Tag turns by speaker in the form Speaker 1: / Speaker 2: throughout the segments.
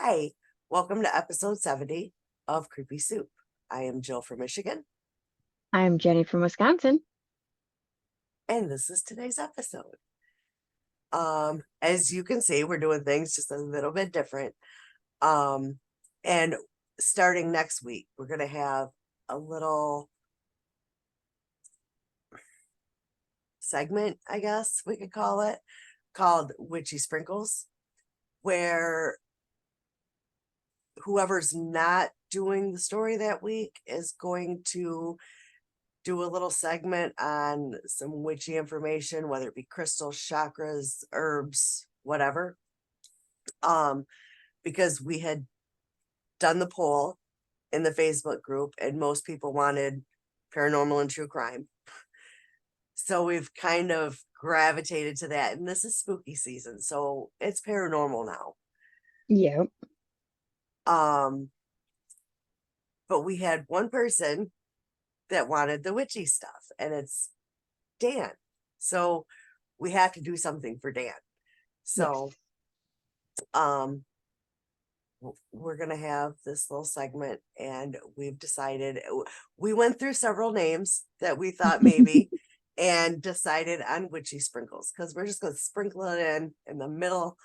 Speaker 1: Hi, welcome to episode 70 of Creepy Soup. I am Jill from Michigan,
Speaker 2: I'm Jenny from Wisconsin.
Speaker 1: and this is today's episode. As you can see, we're doing things just a little bit different. Um, and starting next week, we're gonna have a little segment, I guess we could call it, called Witchy Sprinkles, where whoever's not doing the story that week is going to do a little segment on some witchy information, whether it be crystals, chakras, herbs, whatever. Um, because we had done the poll in the Facebook group and most people wanted paranormal and true crime. So we've kind of gravitated to that. And this is spooky season, so it's paranormal now.
Speaker 2: Yep.
Speaker 1: Um, but we had one person that wanted the witchy stuff, and it's Dan. So we have to do something for Dan.
Speaker 2: Yes.
Speaker 1: So we're going to have this little segment, and we've decided we went through several names that we thought maybe and decided on witchy sprinkles because we're just going to sprinkle it in the middle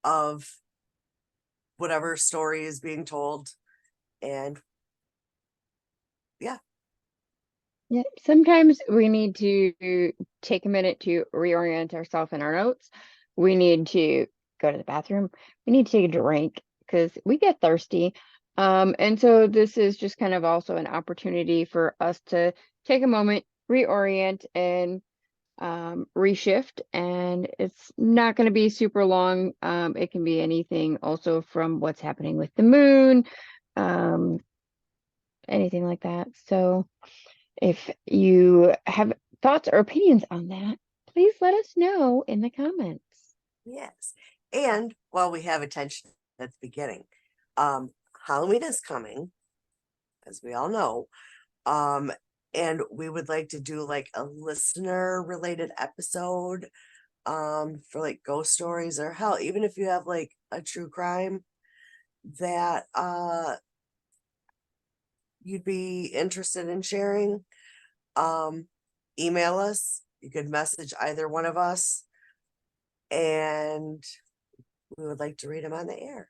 Speaker 1: of whatever story is being told. And yeah.
Speaker 2: Yeah. Sometimes we need to take a minute to reorient ourselves in our notes. We need to go to the bathroom. We need to take a drink because we get thirsty. And so this is just kind of also an opportunity for us to take a moment, reorient, and reshift. And it's not going to be super long. It can be anything also from what's happening with the moon, um, anything like that. So if you have thoughts or opinions on that, please let us know in the comments.
Speaker 1: Yes. And while we have attention at the beginning, um, Halloween is coming, as we all know. Um, and we would like to do like a listener related episode for like ghost stories, or hell, even if you have like a true crime that you'd be interested in sharing, um email us. You could message either one of us, and we would like to read them on the air.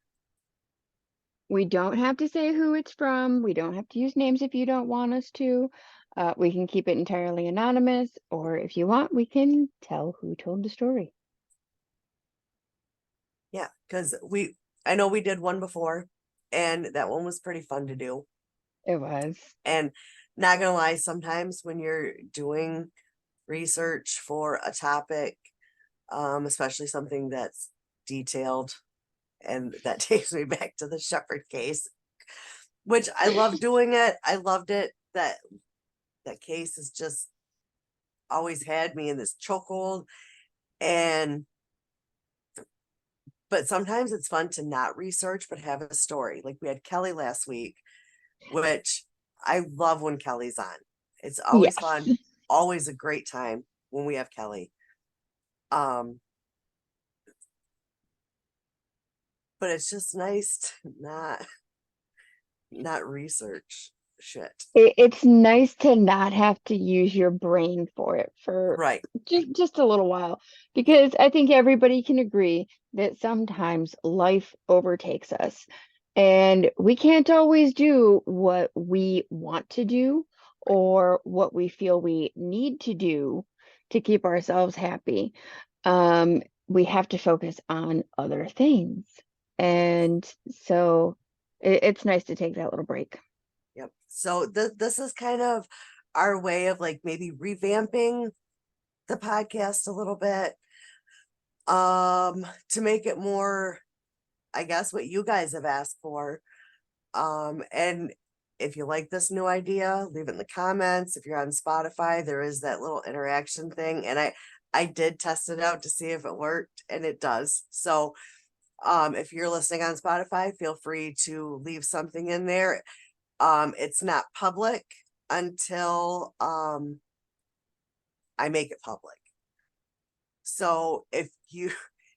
Speaker 2: We don't have to say who it's from. We don't have to use names if you don't want us to. We can keep it entirely anonymous, or if you want, we can tell who told the story.
Speaker 1: Yeah, because I know we did one before, and that one was pretty fun to do.
Speaker 2: It was.
Speaker 1: And not gonna lie, sometimes when you're doing research for a topic, especially something that's detailed, and that takes me back to the Shepherd case, which I love doing it. I loved it. That case has just always had me in this chokehold. And but sometimes it's fun to not research but have a story. Like we had Kelly last week, which I love when Kelly's on. It's always
Speaker 2: Yes.
Speaker 1: fun, always a great time when we have Kelly. Um, but it's just nice to not research shit.
Speaker 2: It's nice to not have to use your brain for it for
Speaker 1: Right.
Speaker 2: just a little while, because I think everybody can agree that sometimes life overtakes us and we can't always do what we want to do
Speaker 1: Right.
Speaker 2: or what we feel we need to do to keep ourselves happy. We have to focus on other things. And so it's nice to take that little break.
Speaker 1: Yep. So this is kind of our way of like maybe revamping the podcast a little bit, to make it more, I guess, what you guys have asked for. And if you like this new idea, leave it in the comments. If you're on Spotify, there is that little interaction thing, and I did test it out to see if it worked, and it does. So if you're listening on Spotify, feel free to leave something in there. It's not public until I make it public. So if you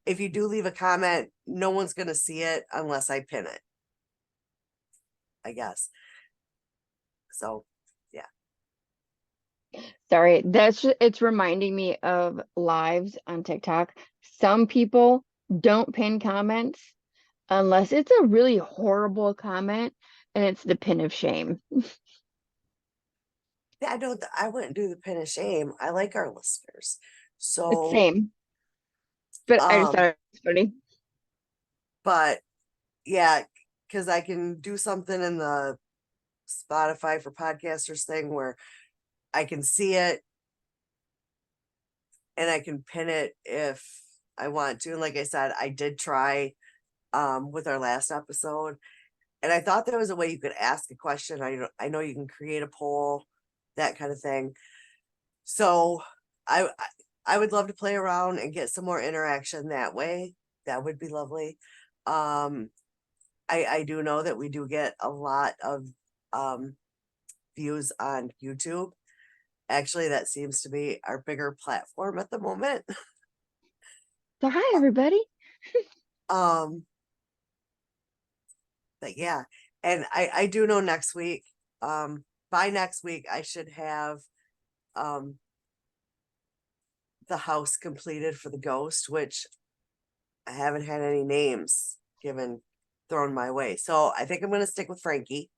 Speaker 1: if you do leave a comment, no one's going to see it unless I pin it, I guess. So, yeah.
Speaker 2: Sorry, it's reminding me of lives on TikTok. Some people don't pin comments unless it's a really horrible comment and it's the pin of shame.
Speaker 1: Yeah, I wouldn't do the pin of shame. I like our listeners.
Speaker 2: It's
Speaker 1: So,
Speaker 2: same, but I just thought
Speaker 1: um,
Speaker 2: it was funny.
Speaker 1: but yeah, because I can do something in the Spotify for podcasters thing where I can see it and I can pin it if I want to. And like I said, I did try with our last episode, and I thought there was a way you could ask a question. I know you can create a poll, that kind of thing. So I would love to play around and get some more interaction that way. That would be lovely. Um, I do know that we do get a lot of um views on YouTube. Actually, that seems to be our bigger platform at the moment.
Speaker 2: So hi everybody.
Speaker 1: Um, but yeah, and I do know next week, by next week I should have um the house completed for the ghost, which I haven't had any names given thrown my way. So I think I'm gonna stick with Frankie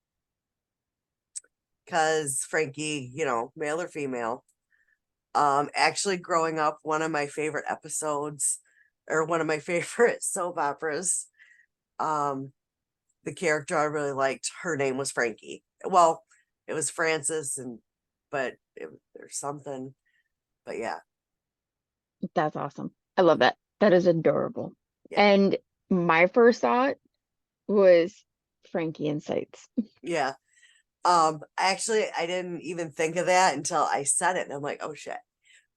Speaker 1: because Frankie, male or female. Actually growing up, one of my favorite episodes or one of my favorite soap operas, um, the character I really liked, her name was Frankie. Well, it was Francis but there's something, but yeah,
Speaker 2: That's awesome. I love that. That is adorable.
Speaker 1: yeah,
Speaker 2: And my first thought was Frankie Insights.
Speaker 1: yeah. Actually, I didn't even think of that until I said it, and I'm like, oh shit.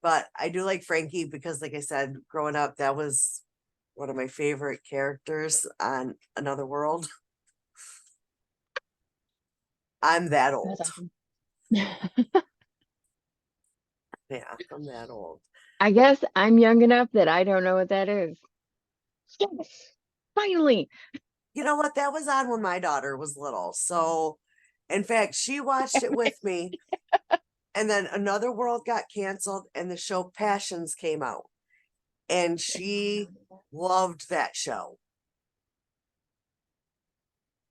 Speaker 1: But I do like Frankie because, like I said, growing up, that was one of my favorite characters on Another World. I'm that
Speaker 2: That's
Speaker 1: old.
Speaker 2: awesome.
Speaker 1: Yeah, I'm that old.
Speaker 2: I guess I'm young enough that I don't know what that is. Yes, finally.
Speaker 1: You know what? That was on when my daughter was little. So, in fact, she watched it with me. And then Another World got canceled and the show Passions came out. And she loved that show.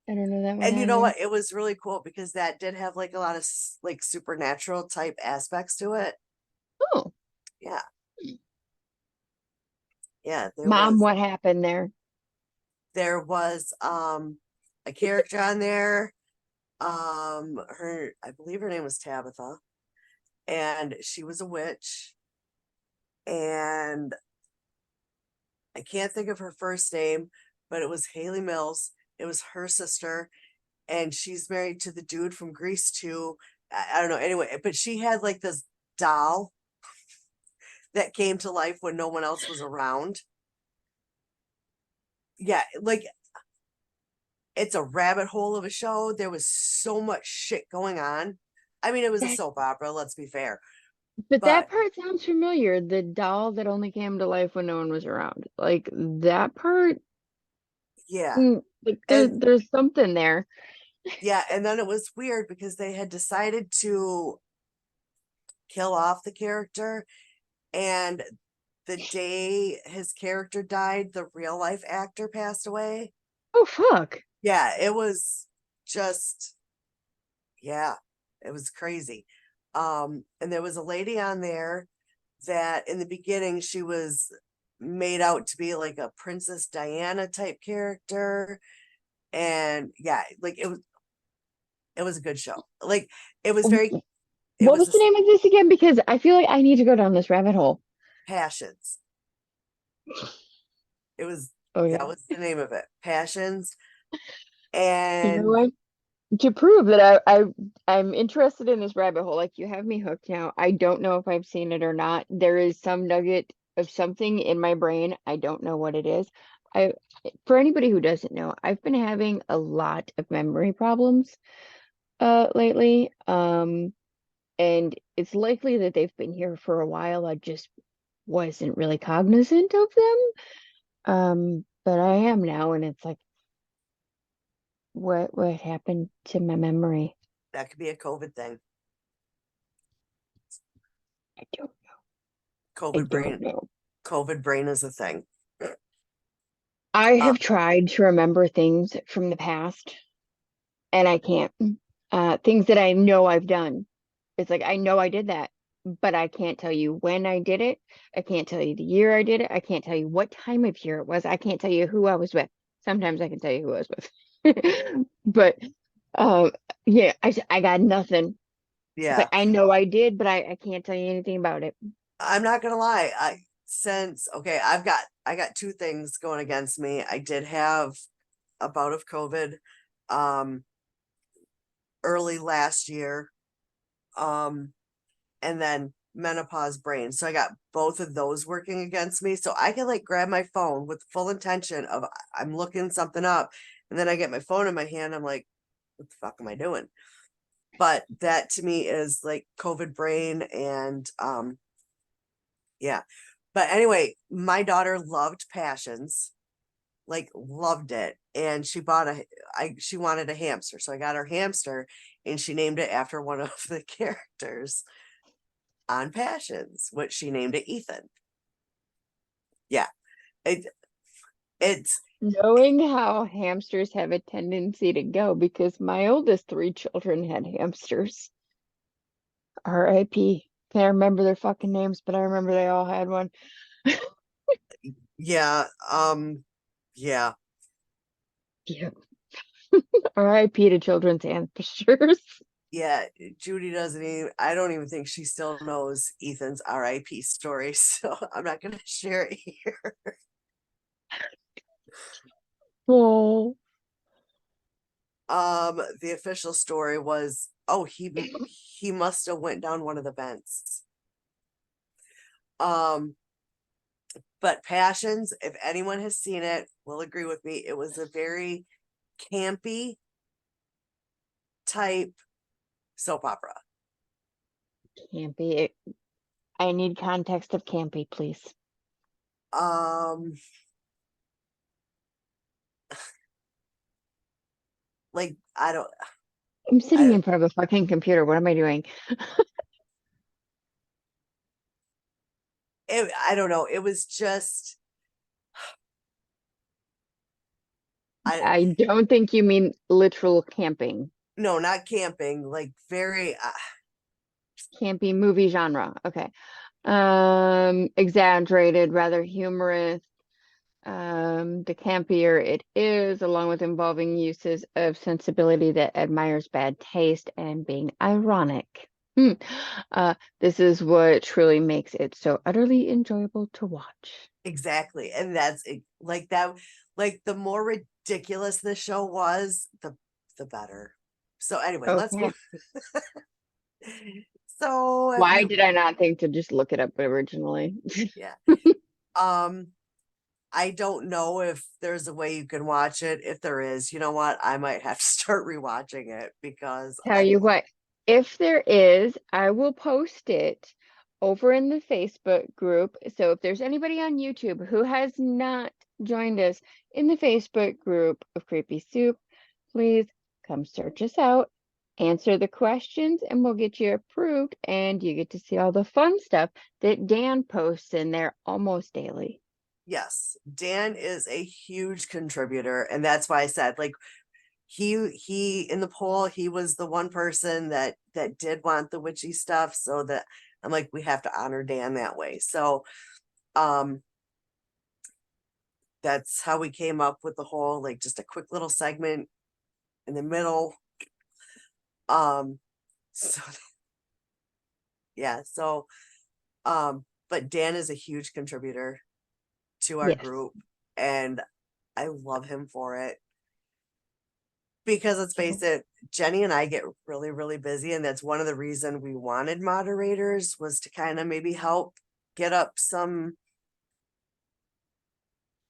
Speaker 2: I don't know that one
Speaker 1: And you know
Speaker 2: either.
Speaker 1: what? It was really cool because that did have like a lot of like supernatural type aspects to it.
Speaker 2: Oh,
Speaker 1: Yeah. Yeah, there
Speaker 2: Mom,
Speaker 1: was
Speaker 2: what happened there?
Speaker 1: there was a character on there. Her I believe her name was Tabitha, and she was a witch, and I can't think of her first name, but it was Haley Mills. It was her sister, and she's married to the dude from Grease too. I don't know. Anyway, but she had like this doll that came to life when no one else was around. Yeah, like it's a rabbit hole of a show. There was so much shit going on. I mean, it was a
Speaker 2: That,
Speaker 1: soap opera, let's be fair.
Speaker 2: but that
Speaker 1: But
Speaker 2: part sounds familiar. The doll that only came to life when no one was around. Like that part,
Speaker 1: yeah.
Speaker 2: like
Speaker 1: And
Speaker 2: there's something there.
Speaker 1: yeah, and then it was weird because they had decided to kill off the character, and the day his character died, the real life actor passed away.
Speaker 2: Oh fuck.
Speaker 1: Yeah, it was just, yeah, it was crazy. And there was a lady on there that in the beginning she was made out to be like a Princess Diana type character. And yeah, like it was a good show. Like it was very it
Speaker 2: What
Speaker 1: was
Speaker 2: was
Speaker 1: a
Speaker 2: the name of this again? Because I feel like I need to go down this rabbit hole.
Speaker 1: Passions. It was
Speaker 2: Oh
Speaker 1: that
Speaker 2: yeah.
Speaker 1: was the name of it. Passions.
Speaker 2: You know
Speaker 1: And
Speaker 2: what? To prove that I'm interested in this rabbit hole, like you have me hooked now. I don't know if I've seen it or not. There is some nugget of something in my brain. I don't know what it is. I For anybody who doesn't know, I've been having a lot of memory problems lately. And it's likely that they've been here for a while. I just wasn't really cognizant of them. But I am now, and it's like, what happened to my memory?
Speaker 1: That could be a COVID thing.
Speaker 2: I don't I
Speaker 1: COVID
Speaker 2: don't
Speaker 1: brain.
Speaker 2: know.
Speaker 1: COVID brain is a thing.
Speaker 2: I
Speaker 1: Uh,
Speaker 2: have tried to remember things from the past, and I can't. Things that I know I've done. It's like I know I did that, but I can't tell you when I did it. I can't tell you the year I did it. I can't tell you what time of year it was. I can't tell you who I was with. Sometimes I can tell you who I was with. But um yeah, I got nothing. It's like
Speaker 1: yeah,
Speaker 2: I know I did, but I can't tell you anything about it.
Speaker 1: I'm not gonna lie. Okay, I got two things going against me. I did have a bout of COVID um early last year. Um and then menopause brain. So I got both of those working against me. So I can like grab my phone with full intention of I'm looking something up, and then I get my phone in my hand. I'm like, what the fuck am I doing? But that to me is like COVID brain, and yeah. But anyway, my daughter loved Passions, like loved it, and she wanted a hamster, so I got her hamster, and she named it after one of the characters on Passions, which she named it Ethan. Yeah, it it's
Speaker 2: Knowing how hamsters have a tendency to go, because my oldest three children had hamsters. R.I.P. Can't remember their fucking names, but I remember they all had one.
Speaker 1: yeah, yeah,
Speaker 2: Yeah. R.I.P. to children's hamsters.
Speaker 1: yeah. Judy doesn't even. I don't even think she still knows Ethan's R.I.P. story, so I'm not gonna share it here.
Speaker 2: Oh,
Speaker 1: The official story was, oh, he must have went down one of the vents. Um, but Passions, if anyone has seen it, will agree with me. It was a very campy type soap opera.
Speaker 2: campy. I need context of campy, please.
Speaker 1: Um, like
Speaker 2: I'm sitting
Speaker 1: I
Speaker 2: in front of a fucking computer. What am I doing?
Speaker 1: I don't know. It was just I
Speaker 2: I don't think you mean literal camping.
Speaker 1: no, not camping. Like very
Speaker 2: Campy movie genre. Okay. Exaggerated, rather humorous. The campier it is, along with involving uses of sensibility that admires bad taste and being ironic. Hmm. This is what truly makes it so utterly enjoyable to watch.
Speaker 1: exactly, and that's it, like that. Like the more ridiculous the show was, the better. So anyway, let's
Speaker 2: Okay.
Speaker 1: move. So have
Speaker 2: Why
Speaker 1: you?
Speaker 2: did I not think to just look it up originally?
Speaker 1: Yeah. Um, I don't know if there's a way you can watch it. If there is, you know what? I might have to start rewatching it because
Speaker 2: Tell
Speaker 1: I
Speaker 2: you what, if there is, I will post it over in the Facebook group. So if there's anybody on YouTube who has not joined us in the Facebook group of Creepy Soup, please come search us out, answer the questions, and we'll get you approved. And you get to see all the fun stuff that Dan posts in there almost daily.
Speaker 1: yes, Dan is a huge contributor, and that's why I said like he in the poll he was the one person that did want the witchy stuff, so that I'm like we have to honor Dan that way. So um that's how we came up with the whole like just a quick little segment in the middle. So yeah, so but Dan is a huge contributor to our
Speaker 2: Yes,
Speaker 1: group, and I love him for it because let's face
Speaker 2: so
Speaker 1: it, Jenny and I get really, really busy, and that's one of the reason we wanted moderators was to kind of maybe help get up some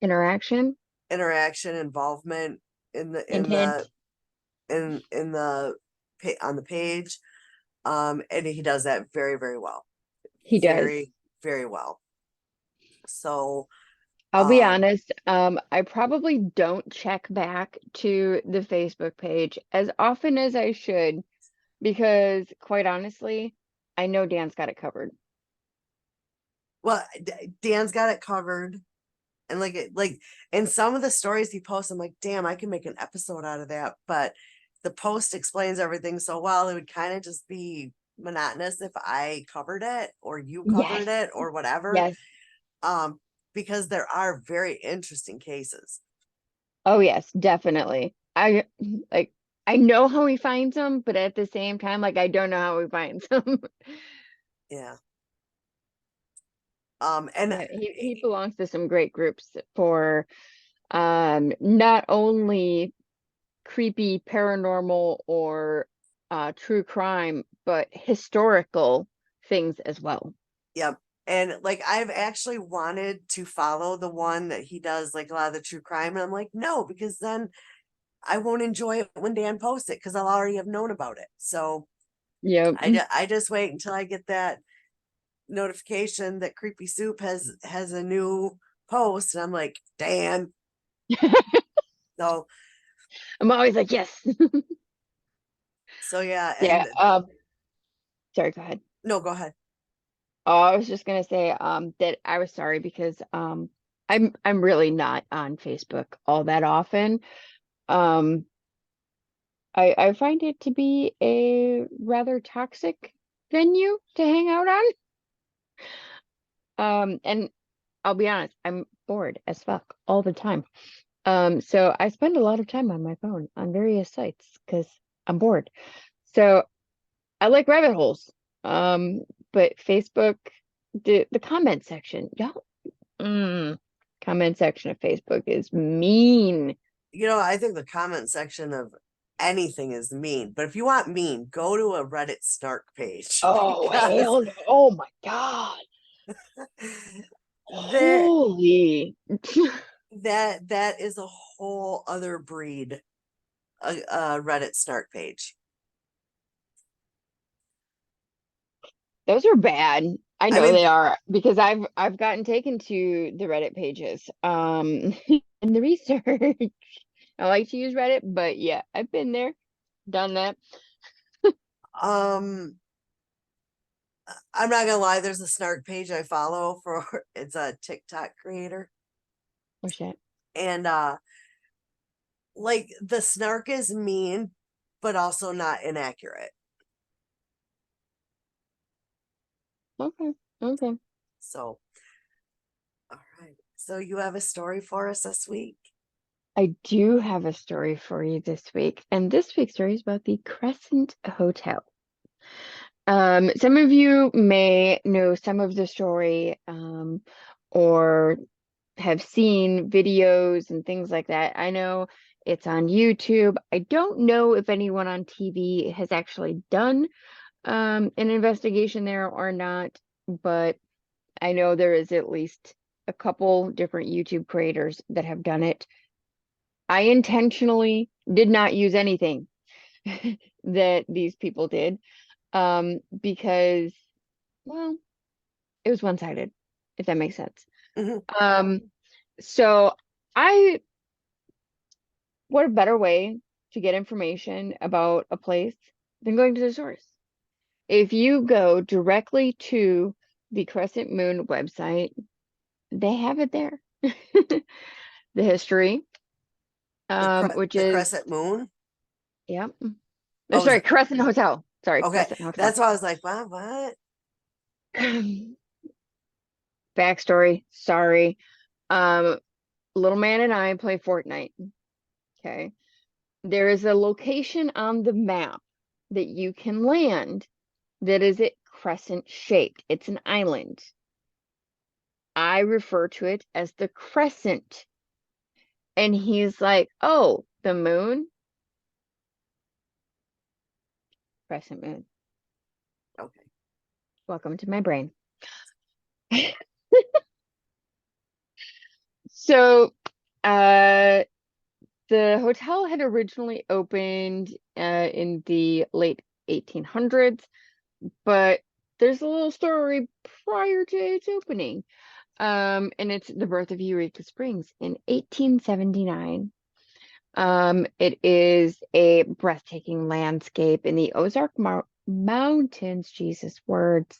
Speaker 2: interaction,
Speaker 1: interaction, involvement in the
Speaker 2: hint, hint.
Speaker 1: in the on the page. And he does that very, very well,
Speaker 2: He does.
Speaker 1: very, very well. So
Speaker 2: I'll be
Speaker 1: Um,
Speaker 2: honest, I probably don't check back to the Facebook page as often as I should because quite honestly, I know Dan's got it covered.
Speaker 1: well, Dan's got it covered. And in some of the stories he posts, I'm like, damn, I can make an episode out of that. But the post explains everything so well, it would kind of just be monotonous if I covered it or you
Speaker 2: Yes,
Speaker 1: covered it or whatever.
Speaker 2: yes.
Speaker 1: Um, because there are very interesting cases.
Speaker 2: Oh yes, definitely. Like I know how he finds them, but at the same time, like I don't know how he finds them.
Speaker 1: Yeah. And
Speaker 2: But he belongs to some great groups for not only creepy paranormal or true crime, but historical things as well.
Speaker 1: yep. And like I've actually wanted to follow the one that he does like a lot of the true crime. And I'm like, no, because then I won't enjoy it when Dan posts it because I'll already have known about it. So
Speaker 2: Yep.
Speaker 1: I just wait until I get that notification that Creepy Soup has a new post, and I'm like, Dan. So
Speaker 2: I'm always like, yes.
Speaker 1: yeah,
Speaker 2: Yeah.
Speaker 1: and
Speaker 2: Sorry, go ahead.
Speaker 1: no, go ahead.
Speaker 2: Oh, I was just gonna say that I was sorry because I'm really not on Facebook all that often. Um I find it to be a rather toxic venue to hang out on. And I'll be honest, I'm bored as fuck all the time. So I spend a lot of time on my phone on various sites because I'm bored. So I like rabbit holes. Um, but Facebook, the comment section, y'all, comment section of Facebook is mean.
Speaker 1: I think the comment section of anything is mean, but if you want mean, go to a Reddit snark page
Speaker 2: Oh,
Speaker 1: because
Speaker 2: hell no. Oh my God.
Speaker 1: there
Speaker 2: Holy.
Speaker 1: that is a whole other breed, a Reddit snark page.
Speaker 2: Those are bad. I
Speaker 1: I
Speaker 2: know
Speaker 1: mean,
Speaker 2: they are because I've gotten taken to the Reddit pages in the research. I like to use Reddit, but yeah, I've been there, done that.
Speaker 1: um I'm not gonna lie, there's a snark page I follow for it's a TikTok creator.
Speaker 2: Oh shit.
Speaker 1: And like the snark is mean, but also not inaccurate.
Speaker 2: Okay. Okay.
Speaker 1: So all right. So you have a story for us this week?
Speaker 2: I do have a story for you this week, and this week's story is about the Crescent Hotel. Some of you may know some of the story, or have seen videos and things like that. I know it's on YouTube. I don't know if anyone on TV has actually done an investigation there or not, but I know there is at least a couple different YouTube creators that have done it. I intentionally did not use anything that these people did, because, well, it was one-sided, if that makes sense.
Speaker 1: Mhm.
Speaker 2: Um, so I, what a better way to get information about a place than going to the source. If you go directly to the Crescent Moon website, they have it there. The history, which
Speaker 1: The
Speaker 2: is,
Speaker 1: crescent moon.
Speaker 2: yeah.
Speaker 1: Oh,
Speaker 2: Sorry, Crescent Hotel. Sorry,
Speaker 1: okay.
Speaker 2: Crescent Hotel.
Speaker 1: That's why I was like, what?
Speaker 2: Backstory, sorry. Um, Little man and I play Fortnite. Okay. There is a location on the map that you can land that is it crescent shaped. It's an island. I refer to it as the crescent. And he's like, oh, the moon? Crescent moon.
Speaker 1: Okay.
Speaker 2: Welcome to my brain. So, uh, the hotel had originally opened in the late 1800s, but there's a little story prior to its opening. And it's the birth of Eureka Springs in 1879. It is a breathtaking landscape in the Ozark Mountains. Jesus, words.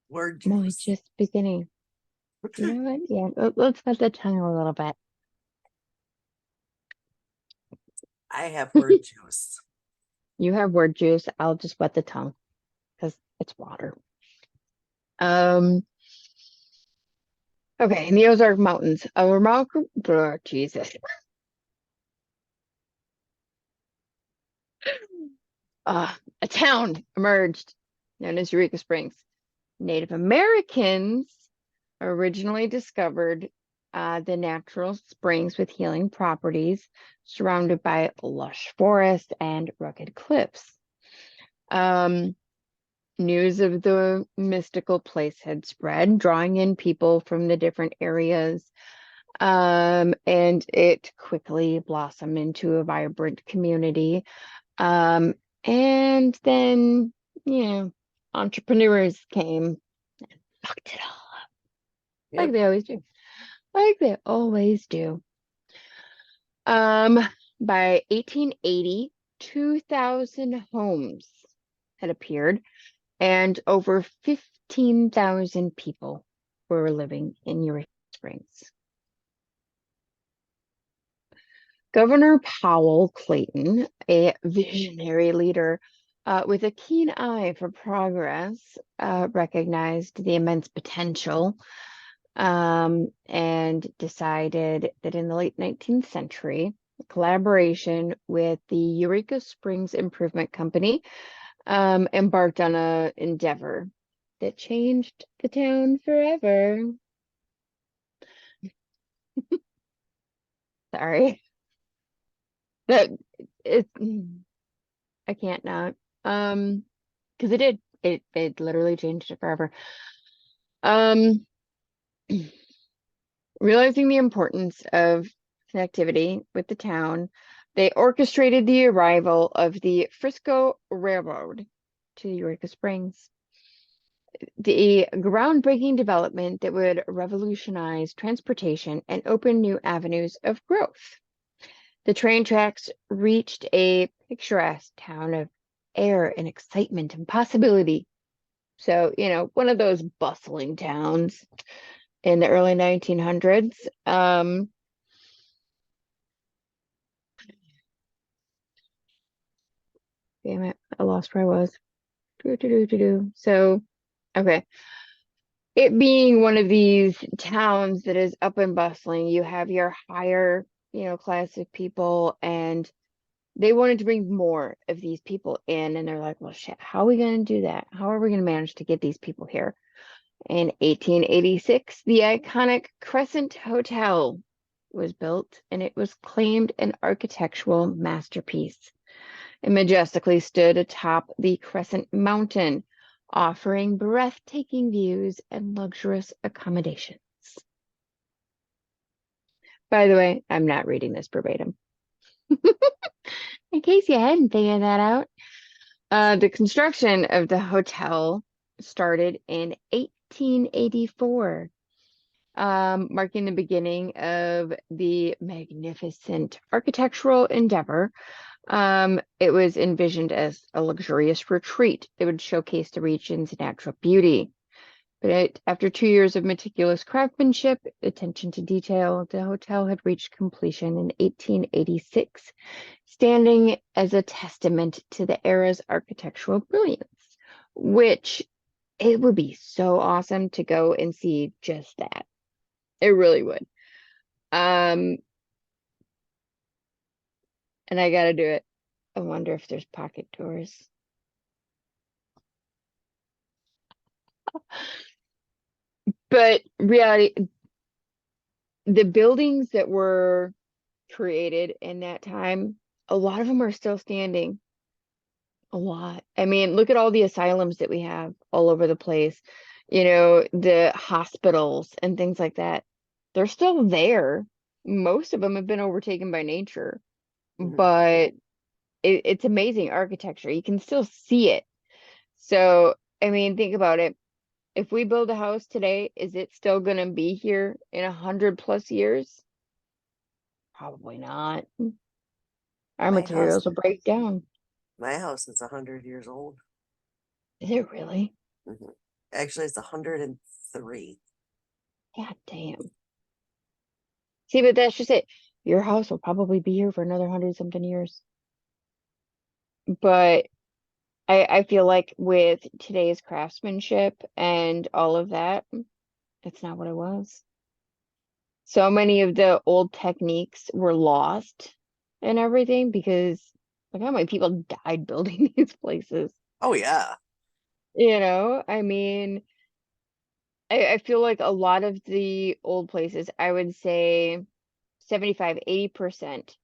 Speaker 1: Word
Speaker 2: I'm only
Speaker 1: juice.
Speaker 2: just beginning. You know what? Yeah, let's let the tongue a little bit.
Speaker 1: I have word juice.
Speaker 2: You have word juice. I'll just wet the tongue because it's water. Um, okay, in the Ozark Mountains, a remarkable, Jesus. A town emerged known as Eureka Springs. Native Americans originally discovered the natural springs with healing properties, surrounded by lush forest and rugged cliffs. Um, News of the mystical place had spread, drawing in people from the different areas. And it quickly blossomed into a vibrant community. Um, and then, you know, entrepreneurs came, fucked it all up, like
Speaker 1: Yep.
Speaker 2: they always do. Like they always do. Um, by 1880, 2,000 homes had appeared, and over 15,000 people were living in Eureka Springs. Governor Powell Clayton, a visionary leader with a keen eye for progress, recognized the immense potential and decided that in the late 19th century, collaboration with the Eureka Springs Improvement Company embarked on an endeavor that changed the town forever. Sorry. That it I can't not. Because it did. It literally changed it forever. Um Realizing the importance of connectivity with the town, they orchestrated the arrival of the Frisco Railroad to Eureka Springs, the groundbreaking development that would revolutionize transportation and open new avenues of growth. The train tracks reached a picturesque town of air and excitement and possibility. So, one of those bustling towns in the early 1900s. Damn it, I lost where I was. So, okay. It being one of these towns that is up and bustling, you have your higher, class of people, and they wanted to bring more of these people in, and they're like, well, shit, how are we going to do that? How are we going to manage to get these people here? In 1886, the iconic Crescent Hotel was built, and it was claimed an architectural masterpiece. It majestically stood atop the Crescent Mountain, offering breathtaking views and luxurious accommodations. By the way, I'm not reading this verbatim. In case you hadn't figured that out, the construction of the hotel started in 1884, marking the beginning of the magnificent architectural endeavor. It was envisioned as a luxurious retreat that would showcase the region's natural beauty. But after 2 years of meticulous craftsmanship, attention to detail, the hotel had reached completion in 1886, standing as a testament to the era's architectural brilliance, which it would be so awesome to go and see just that. It really would. Um, and I gotta do it. I wonder if there's pocket doors. But reality, the buildings that were created in that time, a lot of them are still standing. A lot. I mean, look at all the asylums that we have all over the place, the hospitals and things like that. They're still there. Most of them have been overtaken by nature,
Speaker 1: Mhm.
Speaker 2: but it's amazing architecture. You can still see it. So, I mean, think about it. if we build a house today, is it still gonna be here in 100+ years? Probably not. Our
Speaker 1: My house,
Speaker 2: materials will break down.
Speaker 1: my house is 100 years old.
Speaker 2: Is it really?
Speaker 1: Mhm. Actually, it's 103.
Speaker 2: God damn. See, but that's just it. Your house will probably be here for another 100-something years. But I feel like with today's craftsmanship and all of that, it's not what it was. So many of the old techniques were lost and everything because look how many people died building these places.
Speaker 1: Oh yeah,
Speaker 2: I mean, I feel like a lot of the old places, I would say 75, 80%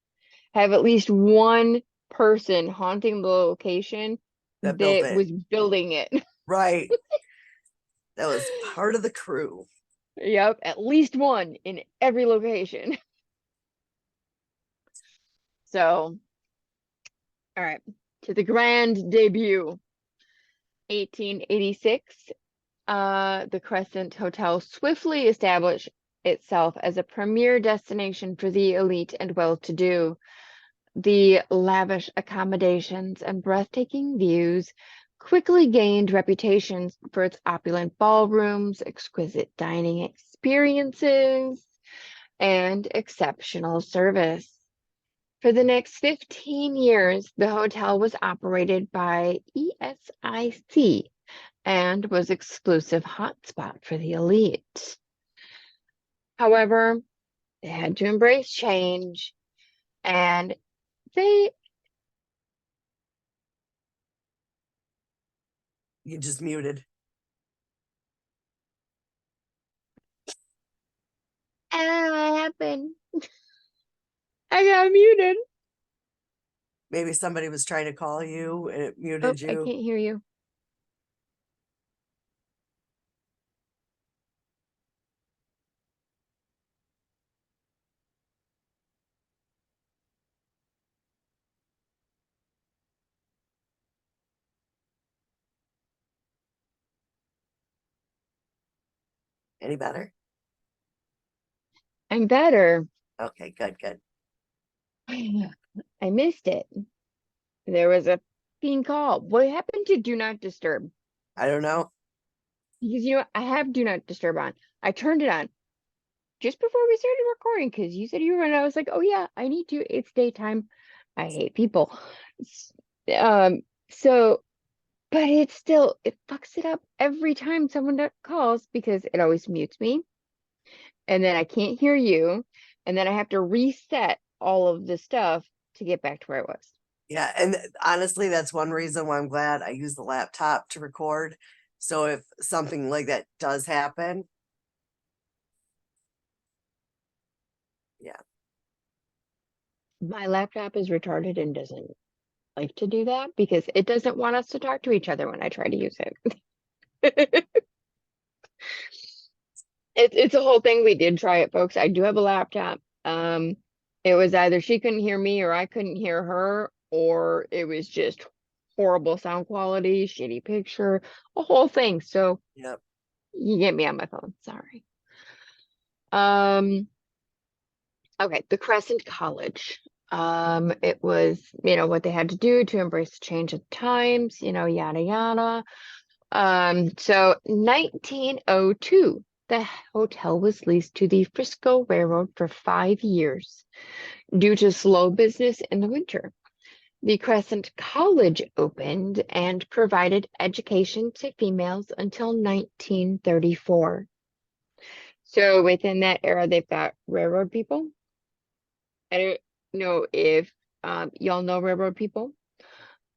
Speaker 2: have at least one person haunting the location
Speaker 1: that built
Speaker 2: that
Speaker 1: it.
Speaker 2: was building it.
Speaker 1: Right. That was part of the crew.
Speaker 2: Yep, at least one in every location. So, all right, to the grand debut, 1886. The Crescent Hotel swiftly established itself as a premier destination for the elite and well-to-do. The lavish accommodations and breathtaking views quickly gained reputations for its opulent ballrooms, exquisite dining experiences, and exceptional service. For the next 15 years, the hotel was operated by ESIC and was exclusive hotspot for the elite. However, they had to embrace change and they
Speaker 1: You just muted.
Speaker 2: what happened? I got muted.
Speaker 1: Maybe somebody was trying to call you and it
Speaker 2: Oh,
Speaker 1: muted
Speaker 2: I
Speaker 1: you.
Speaker 2: can't hear you.
Speaker 1: Any better?
Speaker 2: I'm better.
Speaker 1: Okay, good, good.
Speaker 2: I missed it. There was a ping call. What happened to do not disturb?
Speaker 1: I don't know.
Speaker 2: Because I have do not disturb on. I turned it on just before we started recording because you said you were, and I was like, oh yeah, I need to. It's daytime. I hate people. S- so, but it fucks it up every time someone calls because it always mutes me, and then I can't hear you, and then I have to reset all of the stuff to get back to where I was.
Speaker 1: Yeah, and honestly, that's one reason why I'm glad I use the laptop to record. So if something like that does happen, yeah,
Speaker 2: My laptop is retarded and doesn't like to do that because it doesn't want us to talk to each other when I try to use it. It's a whole thing. We did try it, folks. I do have a laptop. It was either she couldn't hear me or I couldn't hear her, or it was just horrible sound quality, shitty picture, a whole thing. So
Speaker 1: yep,
Speaker 2: you get me on my phone. Sorry. Um, okay, the Crescent College. It was, what they had to do to embrace the change of times, yada yada. So 1902, the hotel was leased to the Frisco Railroad for 5 years due to slow business in the winter. The Crescent College opened and provided education to females until 1934. So within that era, they've got railroad people. I don't know if y'all know railroad people.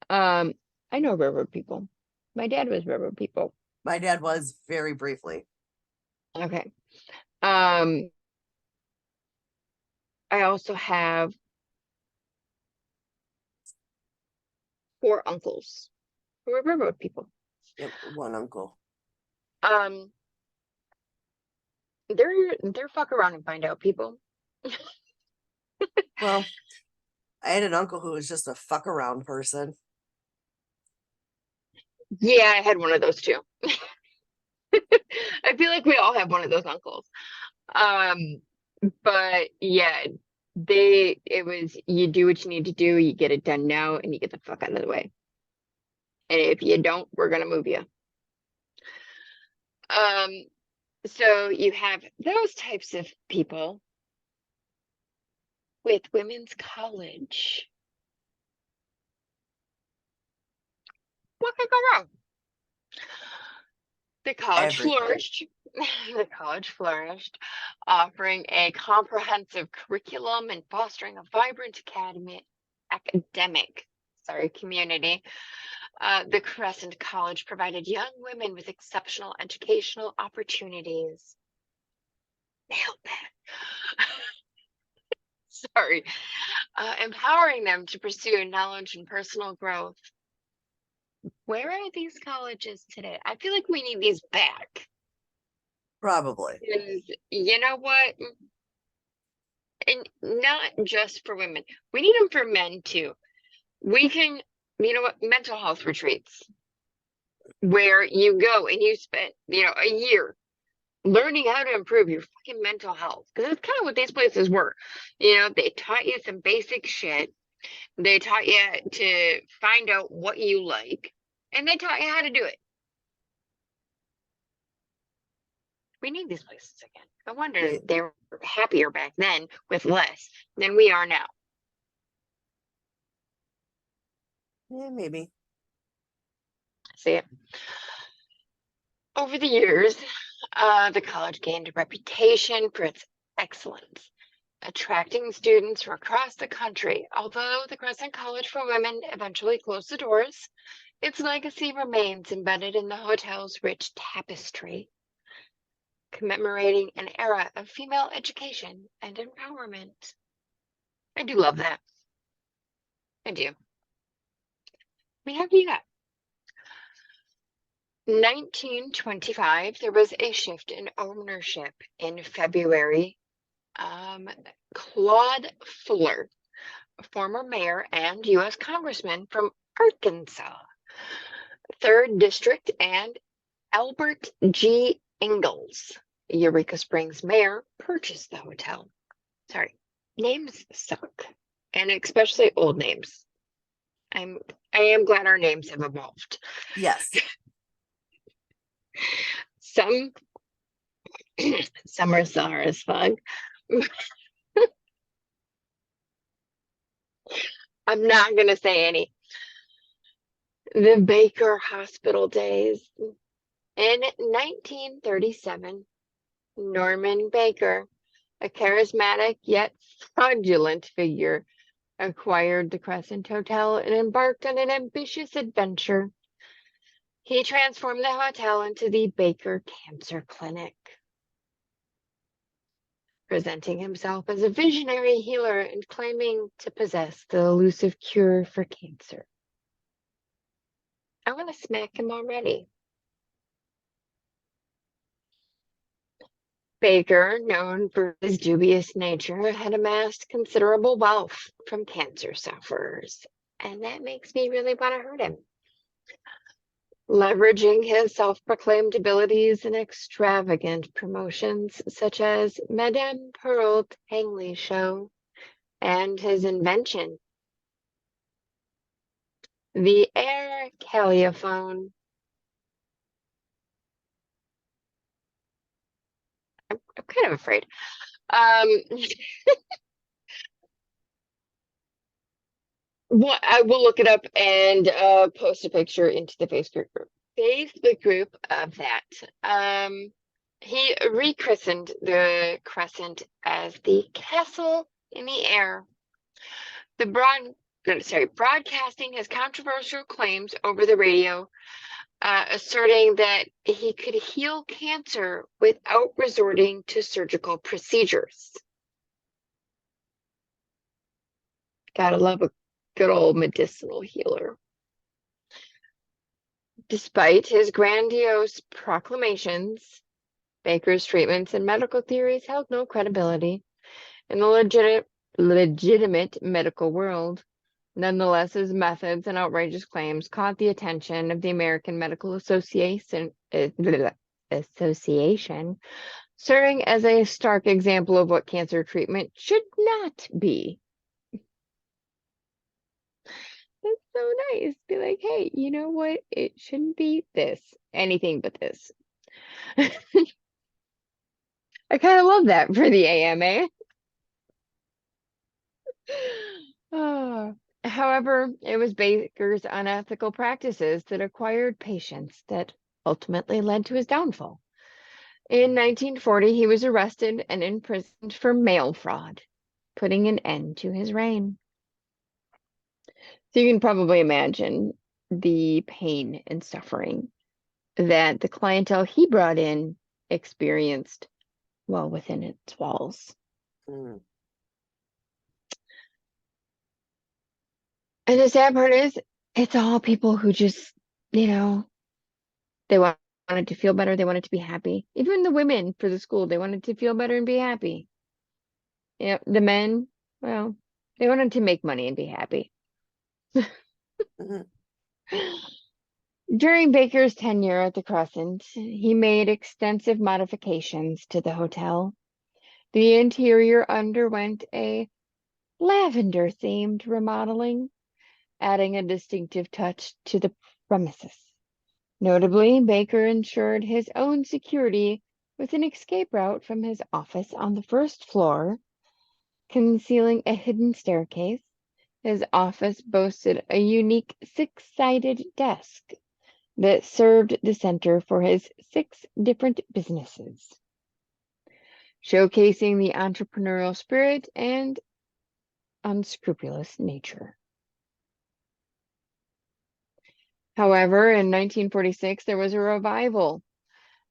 Speaker 2: Um, I know railroad people. My dad was railroad people.
Speaker 1: my dad was very briefly.
Speaker 2: Okay. Um, I also have 4 uncles who were railroad people.
Speaker 1: Yep, one uncle.
Speaker 2: Um, they're fuck around and find out people.
Speaker 1: Well, I had an uncle who was just a fuck around person.
Speaker 2: Yeah, I had one of those too. I feel like we all have one of those uncles. Um, but yeah, it was, you do what you need to do, you get it done now, and you get the fuck out of the way. And if you don't, we're gonna move you. Um, so you have those types of people with women's college. What could go wrong? The college
Speaker 1: Everything.
Speaker 2: flourished. The college flourished, offering a comprehensive curriculum and fostering a vibrant academic, community. The Crescent College provided young women with exceptional educational opportunities. Nailed that. Sorry. Empowering them to pursue knowledge and personal growth. Where are these colleges today? I feel like we need these back.
Speaker 1: Probably.
Speaker 2: Because you know what? And not just for women. We need them for men too. We can, you know what, mental health retreats where you go and you spend, a year learning how to improve your fucking mental health. Because that's kind of what these places were. They taught you some basic shit. They taught you to find out what you like, and they taught you how to do it. We need these places again. No wonder they were happier back then with less than we are now.
Speaker 1: Yeah, maybe.
Speaker 2: See it. Over the years, the college gained a reputation for its excellence, attracting students from across the country. Although the Crescent College for Women eventually closed the doors, its legacy remains embedded in the hotel's rich tapestry, commemorating an era of female education and empowerment. I do love that. I do. I mean, how do you got? 1925, there was a shift in ownership in February. Claude Fuller, a former mayor and U.S. congressman from Arkansas, 3rd District, and Albert G. Ingalls, Eureka Springs mayor, purchased the hotel. Sorry, names suck, and especially old names. I am glad our names have evolved.
Speaker 1: Yes.
Speaker 2: Some are sour as fuck. I'm not gonna say any. The Baker Hospital days. In 1937, Norman Baker, a charismatic yet fraudulent figure, acquired the Crescent Hotel and embarked on an ambitious adventure. He transformed the hotel into the Baker Cancer Clinic, presenting himself as a visionary healer and claiming to possess the elusive cure for cancer. I want to smack him already. Baker, known for his dubious nature, had amassed considerable wealth from cancer sufferers, and that makes me really want to hurt him. Leveraging his self-proclaimed abilities in extravagant promotions such as Madame Pearl Tangley Show and his invention, the Air Caliophone. I'm kind of afraid. Well, I will look it up and post a picture into the Facebook group of that. He rechristened the Crescent as the Castle in the Air. Broadcasting his controversial claims over the radio, asserting that he could heal cancer without resorting to surgical procedures. Gotta love a good old medicinal healer. Despite his grandiose proclamations, Baker's treatments and medical theories held no credibility in the legitimate medical world. Nonetheless, his methods and outrageous claims caught the attention of the American Medical Association, Association, serving as a stark example of what cancer treatment should not be. That's so nice. Be like, hey, you know what? It shouldn't be this, anything but this. I kind of love that for the AMA. Ah. However, it was Baker's unethical practices that acquired patients that ultimately led to his downfall. In 1940, he was arrested and imprisoned for mail fraud, putting an end to his reign. So you can probably imagine the pain and suffering that the clientele he brought in experienced well within its walls.
Speaker 1: Mm.
Speaker 2: And the sad part is, it's all people who just, you know, they wanted to feel better. They wanted to be happy. Even the women for the school, they wanted to feel better and be happy. Yeah, the men, well, they wanted to make money and be happy.
Speaker 1: Mhm.
Speaker 2: During Baker's tenure at the Crescent, he made extensive modifications to the hotel. The interior underwent a lavender-themed remodeling, adding a distinctive touch to the premises. Notably, Baker ensured his own security with an escape route from his office on the first floor, concealing a hidden staircase. His office boasted a unique six-sided desk that served the center for his 6 different businesses, showcasing the entrepreneurial spirit and unscrupulous nature. However, in 1946, there was a revival,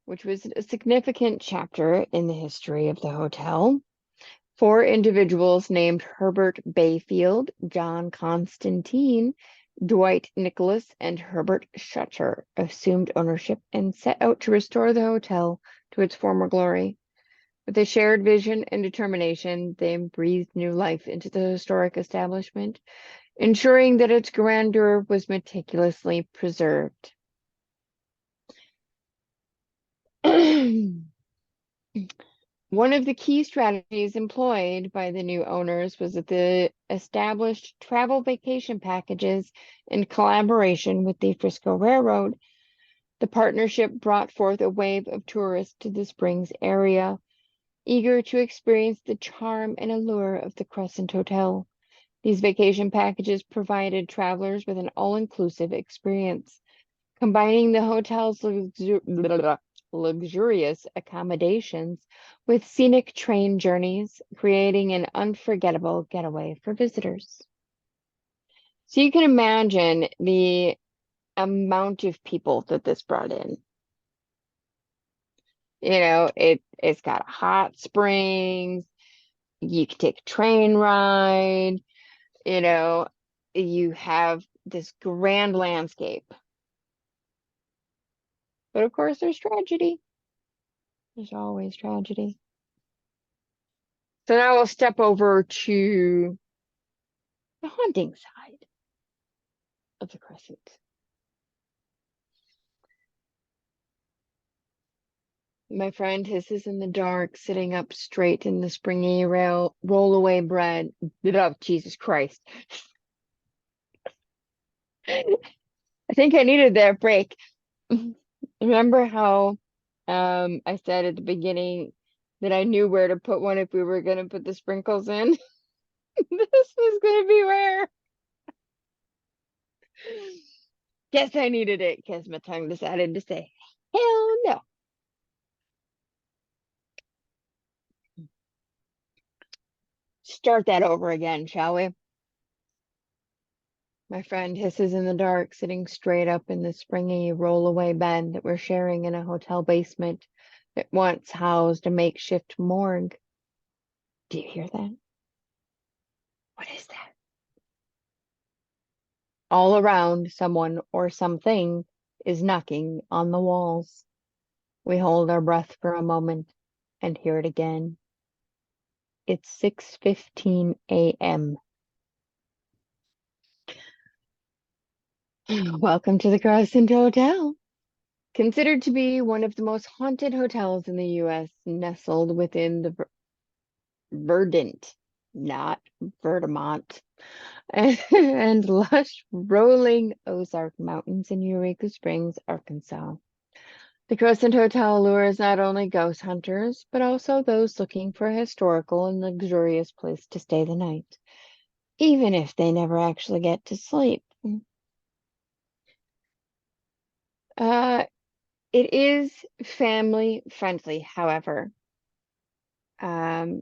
Speaker 2: which was a significant chapter in the history of the hotel. 4 individuals named Herbert Bayfield, John Constantine, Dwight Nicholas, and Herbert Schutter assumed ownership and set out to restore the hotel to its former glory. With a shared vision and determination, they breathed new life into the historic establishment, ensuring that its grandeur was meticulously preserved. One of the key strategies employed by the new owners was that the established travel vacation packages in collaboration with the Frisco Railroad. The partnership brought forth a wave of tourists to the Springs area, eager to experience the charm and allure of the Crescent Hotel. These vacation packages provided travelers with an all-inclusive experience, combining the hotel's luxurious accommodations with scenic train journeys, creating an unforgettable getaway for visitors. So you can imagine the amount of people that this brought in. It's got hot springs, you can take a train ride, you know, you have this grand landscape. But of course, there's tragedy. There's always tragedy. So now we'll step over to the haunting side of the Crescent. My friend hisses in the dark, sitting up straight in the springy roll-away bread. Oh, Jesus Christ. I think I needed that break. Remember how I said at the beginning that I knew where to put one if we were going to put the sprinkles in? This was going to be rare. Guess I needed it because my tongue decided to say, hell no. Start that over again, shall we? My friend hisses in the dark, sitting straight up in the springy roll-away bed that we're sharing in a hotel basement that once housed a makeshift morgue. Do you hear that? What is that? All around, someone or something is knocking on the walls. We hold our breath for a moment and hear it again. It's 6:15 a.m. Welcome to the Crescent Hotel. Considered to be one of the most haunted hotels in the US, nestled within the verdant, not Vermont, and lush rolling Ozark Mountains in Eureka Springs, Arkansas. The Crescent Hotel lures not only ghost hunters, but also those looking for a historical and luxurious place to stay the night, even if they never actually get to sleep. Uh, it is family friendly, however. Um,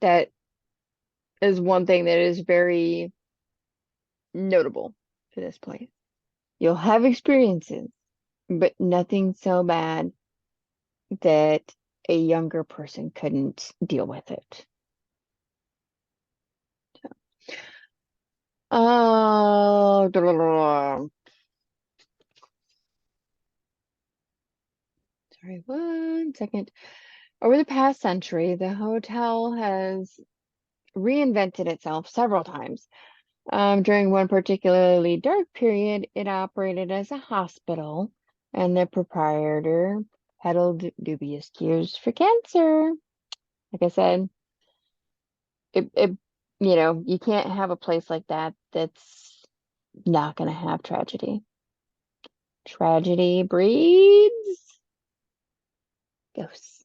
Speaker 2: that is one thing that is very notable for this place. You'll have experiences, but nothing so bad that a younger person couldn't deal with it. Oh, sorry, 1 second. Over the past century, the hotel has reinvented itself several times. During one particularly dark period, it operated as a hospital, and the proprietor peddled dubious cures for cancer. Like I said, it you can't have a place like that that's not going to have tragedy. Tragedy breeds ghosts.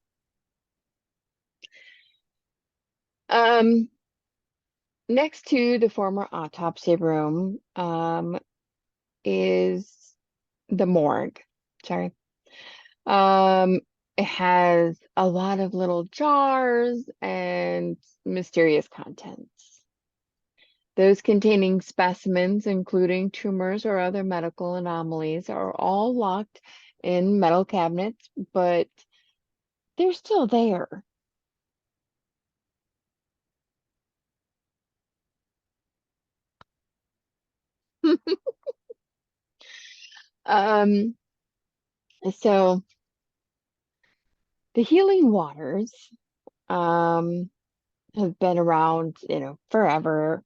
Speaker 2: Um, Next to the former autopsy room, is the morgue. Sorry. Um, it has a lot of little jars and mysterious contents. Those containing specimens, including tumors or other medical anomalies, are all locked in metal cabinets, but they're still there. Um, so the healing waters, um, have been around, forever.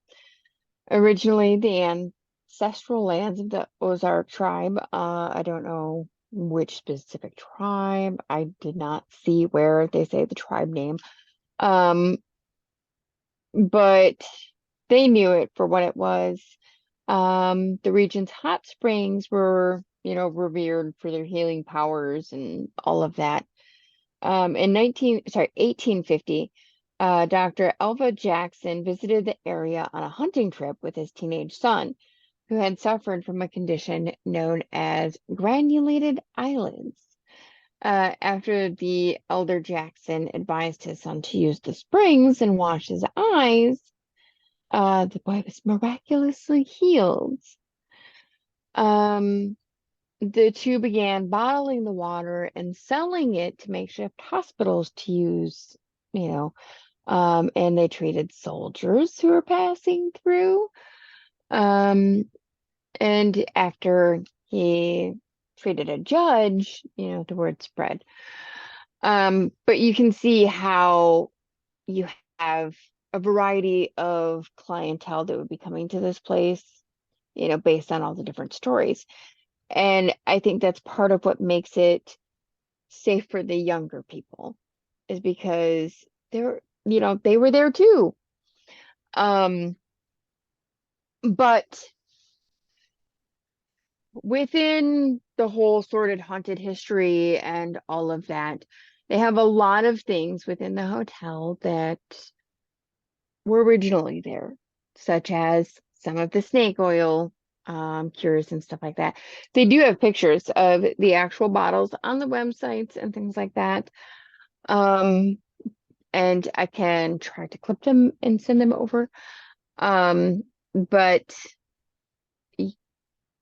Speaker 2: Originally, the ancestral lands of the Ozark tribe. I don't know which specific tribe. I did not see where they say the tribe name. Um, but they knew it for what it was. The region's hot springs were, revered for their healing powers and all of that. In 1850, Dr. Elva Jackson visited the area on a hunting trip with his teenage son, who had suffered from a condition known as granulated eyelids. After the elder Jackson advised his son to use the springs and wash his eyes, the boy was miraculously healed. Um, the two began bottling the water and selling it to makeshift hospitals to use, you know, and they treated soldiers who were passing through. Um, and after he treated a judge, the word spread. But you can see how you have a variety of clientele that would be coming to this place, based on all the different stories. And I think that's part of what makes it safe for the younger people, is because they were there too. Um, but within the whole sordid haunted history and all of that, they have a lot of things within the hotel that were originally there, such as some of the snake oil cures and stuff like that. They do have pictures of the actual bottles on the websites and things like that. Um, and I can try to clip them and send them over. But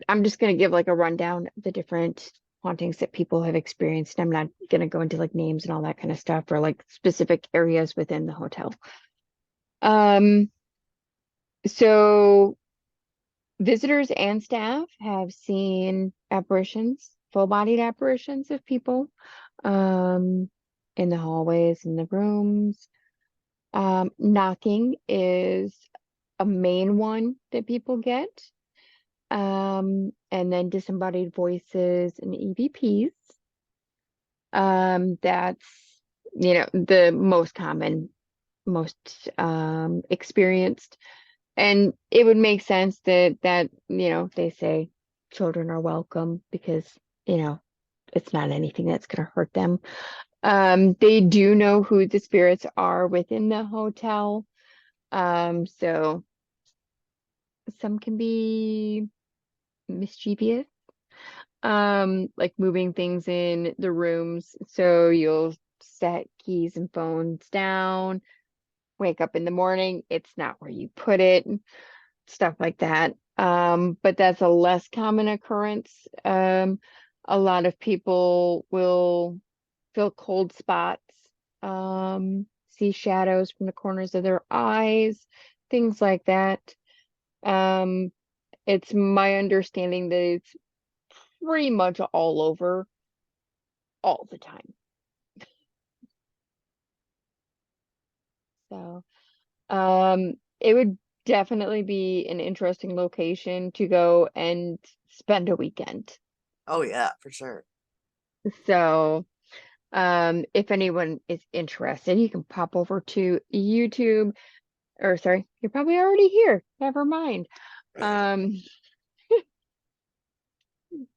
Speaker 2: I'm just going to give like a rundown of the different hauntings that people have experienced. I'm not going to go into like names and all that kind of stuff, or like specific areas within the hotel. Um, so visitors and staff have seen apparitions, full-bodied apparitions of people, um, in the hallways, in the rooms. Knocking is a main one that people get. and then disembodied voices and EVPs. That's, the most common, most experienced. And it would make sense that they say children are welcome because, you know, it's not anything that's going to hurt them. They do know who the spirits are within the hotel. So some can be mischievous, like moving things in the rooms. So you'll set keys and phones down, wake up in the morning, it's not where you put it, stuff like that. But that's a less common occurrence. A lot of people will feel cold spots, see shadows from the corners of their eyes, things like that. Um, it's my understanding that it's pretty much all over all the time. So, it would definitely be an interesting location to go and spend a weekend.
Speaker 1: Oh yeah, for sure.
Speaker 2: So, if anyone is interested, you can pop over to YouTube, or sorry, you're probably already here. Never mind. Um,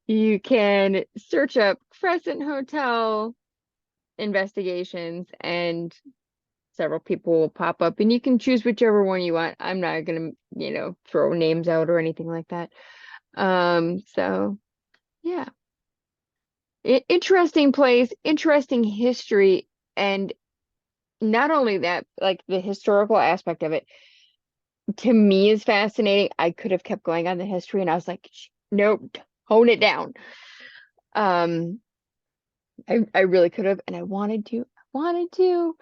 Speaker 2: you can search up Crescent Hotel investigations and several people will pop up and you can choose whichever one you want. I'm not gonna, throw names out or anything like that. So yeah. Interesting place, interesting history, and not only that, like the historical aspect of it to me is fascinating. I could have kept going on the history and I was like, nope, tone it down. Um, I really could have, and I wanted to,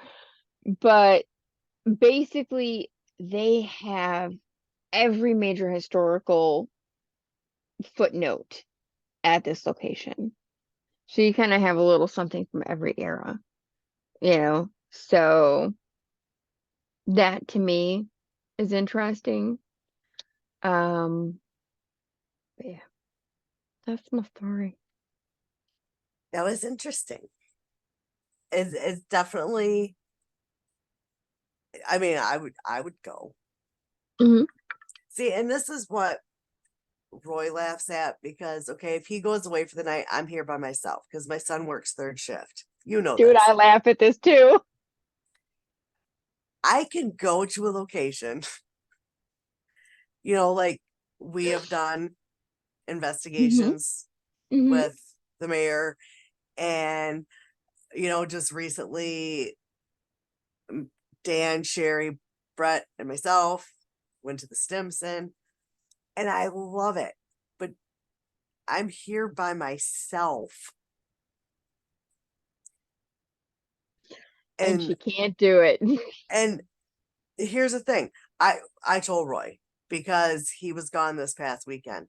Speaker 2: but basically they have every major historical footnote at this location. So you kind of have a little something from every era, So that to me is interesting. Um, but yeah, that's my story.
Speaker 1: That was interesting. It's definitely, I mean, I would go.
Speaker 2: Hmm.
Speaker 1: See, and this is what Roy laughs at because okay, if he goes away for the night, I'm here by myself because my son works third shift. You know
Speaker 2: Dude,
Speaker 1: this.
Speaker 2: I laugh at this too.
Speaker 1: I can go to a location, like we have done
Speaker 2: Hmm.
Speaker 1: investigations
Speaker 2: Hmm.
Speaker 1: with the mayor and just recently Dan, Sherry, Brett, and myself went to the Stimson and I love it. But I'm here by myself.
Speaker 2: And
Speaker 1: And
Speaker 2: she can't do it.
Speaker 1: and here's the thing. I told Roy because he was gone this past weekend.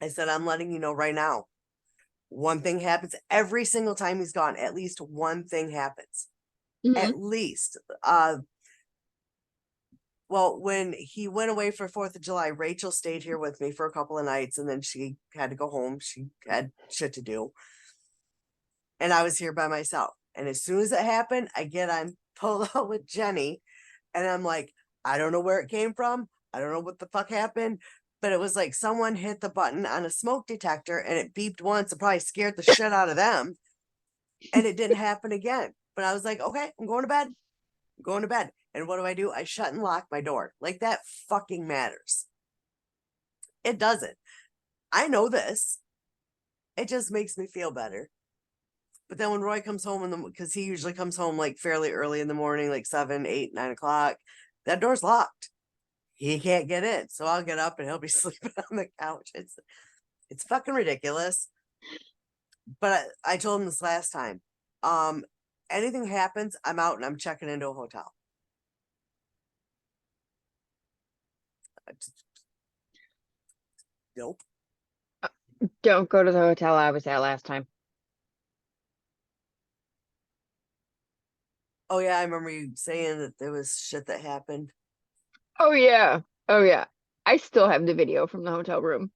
Speaker 1: I said, I'm letting you know right now. One thing happens every single time he's gone. At least one thing happens.
Speaker 2: Hmm.
Speaker 1: At least. Well, when he went away for 4th of July, Rachel stayed here with me for a couple of nights and then she had to go home. She had shit to do. And I was here by myself. And as soon as it happened, I get on Polo with Jenny and I'm like, I don't know where it came from. I don't know what the fuck happened, but it was like someone hit the button on a smoke detector and it beeped once and probably scared the shit out of them. And it didn't happen again. But I was like, okay, I'm going to bed. I'm going to bed. And what do? I shut and lock my door. Like that fucking matters. It doesn't. I know this. It just makes me feel better. But then when Roy comes home because he usually comes home like fairly early in the morning, like 7, 8, 9 o'clock, that door's locked. He can't get in. So I'll get up and he'll be sleeping on the couch. It's fucking ridiculous. But I told him this last time. Um, Anything happens, I'm out and I'm checking into a hotel. Nope.
Speaker 2: Don't go to the hotel I was at last time.
Speaker 1: Oh yeah, I remember you saying that there was shit that happened.
Speaker 2: Oh yeah. Oh yeah. I still have the video from the hotel room.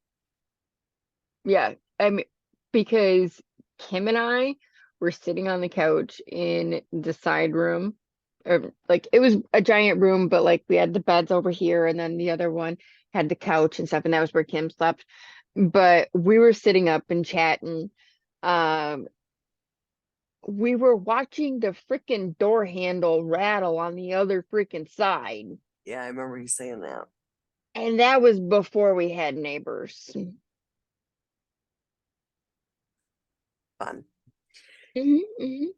Speaker 2: Yeah, I mean, because Kim and I were sitting on the couch in the side room, or like it was a giant room, but like we had the beds over here, and then the other one had the couch and stuff, and that was where Kim slept. But we were sitting up and chatting. Um, we were watching the freaking door handle rattle on the other freaking side,
Speaker 1: Yeah, I remember you saying that.
Speaker 2: and that was before we had neighbors.
Speaker 1: Fun.
Speaker 2: Mhm.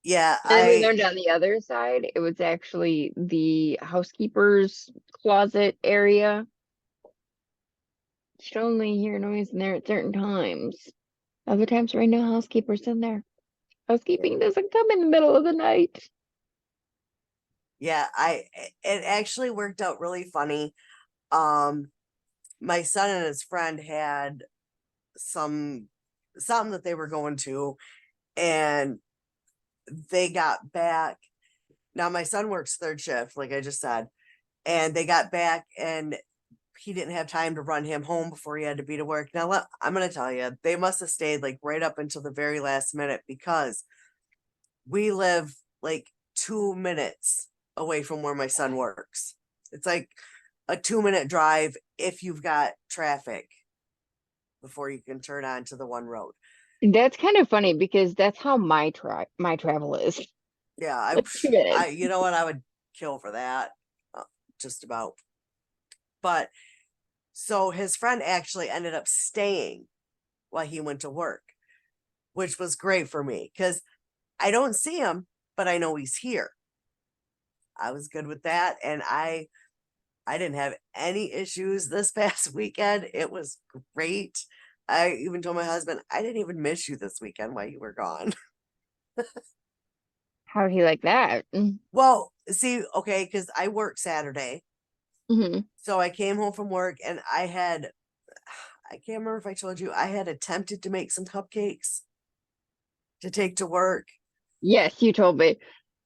Speaker 1: Yeah,
Speaker 2: And then we learned on the other side, it was actually the housekeeper's closet area. You should only hear noise in there at certain times. Other times, right now, housekeeper's in there. Housekeeping doesn't come in the middle of the night.
Speaker 1: yeah, it actually worked out really funny. Um, my son and his friend had some something that they were going to, and they got back. Now my son works third shift, like I just said, and they got back and he didn't have time to run him home before he had to be to work. Now I'm gonna tell you, they must have stayed like right up until the very last minute because we live like 2 minutes away from where my son works. It's like a 2 minute drive if you've got traffic before you can turn on to the one road.
Speaker 2: That's kind of funny because that's how my travel is.
Speaker 1: Yeah,
Speaker 2: Like 2 minutes.
Speaker 1: you know what, I would kill for that, uh, just about. But so his friend actually ended up staying while he went to work, which was great for me because I don't see him, but I know he's here. I was good with that, and I didn't have any issues this past weekend. It was great. I even told my husband I didn't even miss you this weekend while you were gone.
Speaker 2: How do you like that?
Speaker 1: Well, see, okay, because I work Saturday.
Speaker 2: Hmm.
Speaker 1: So I came home from work and I can't remember if I told you, I had attempted to make some cupcakes to take to work.
Speaker 2: Yes, you told me.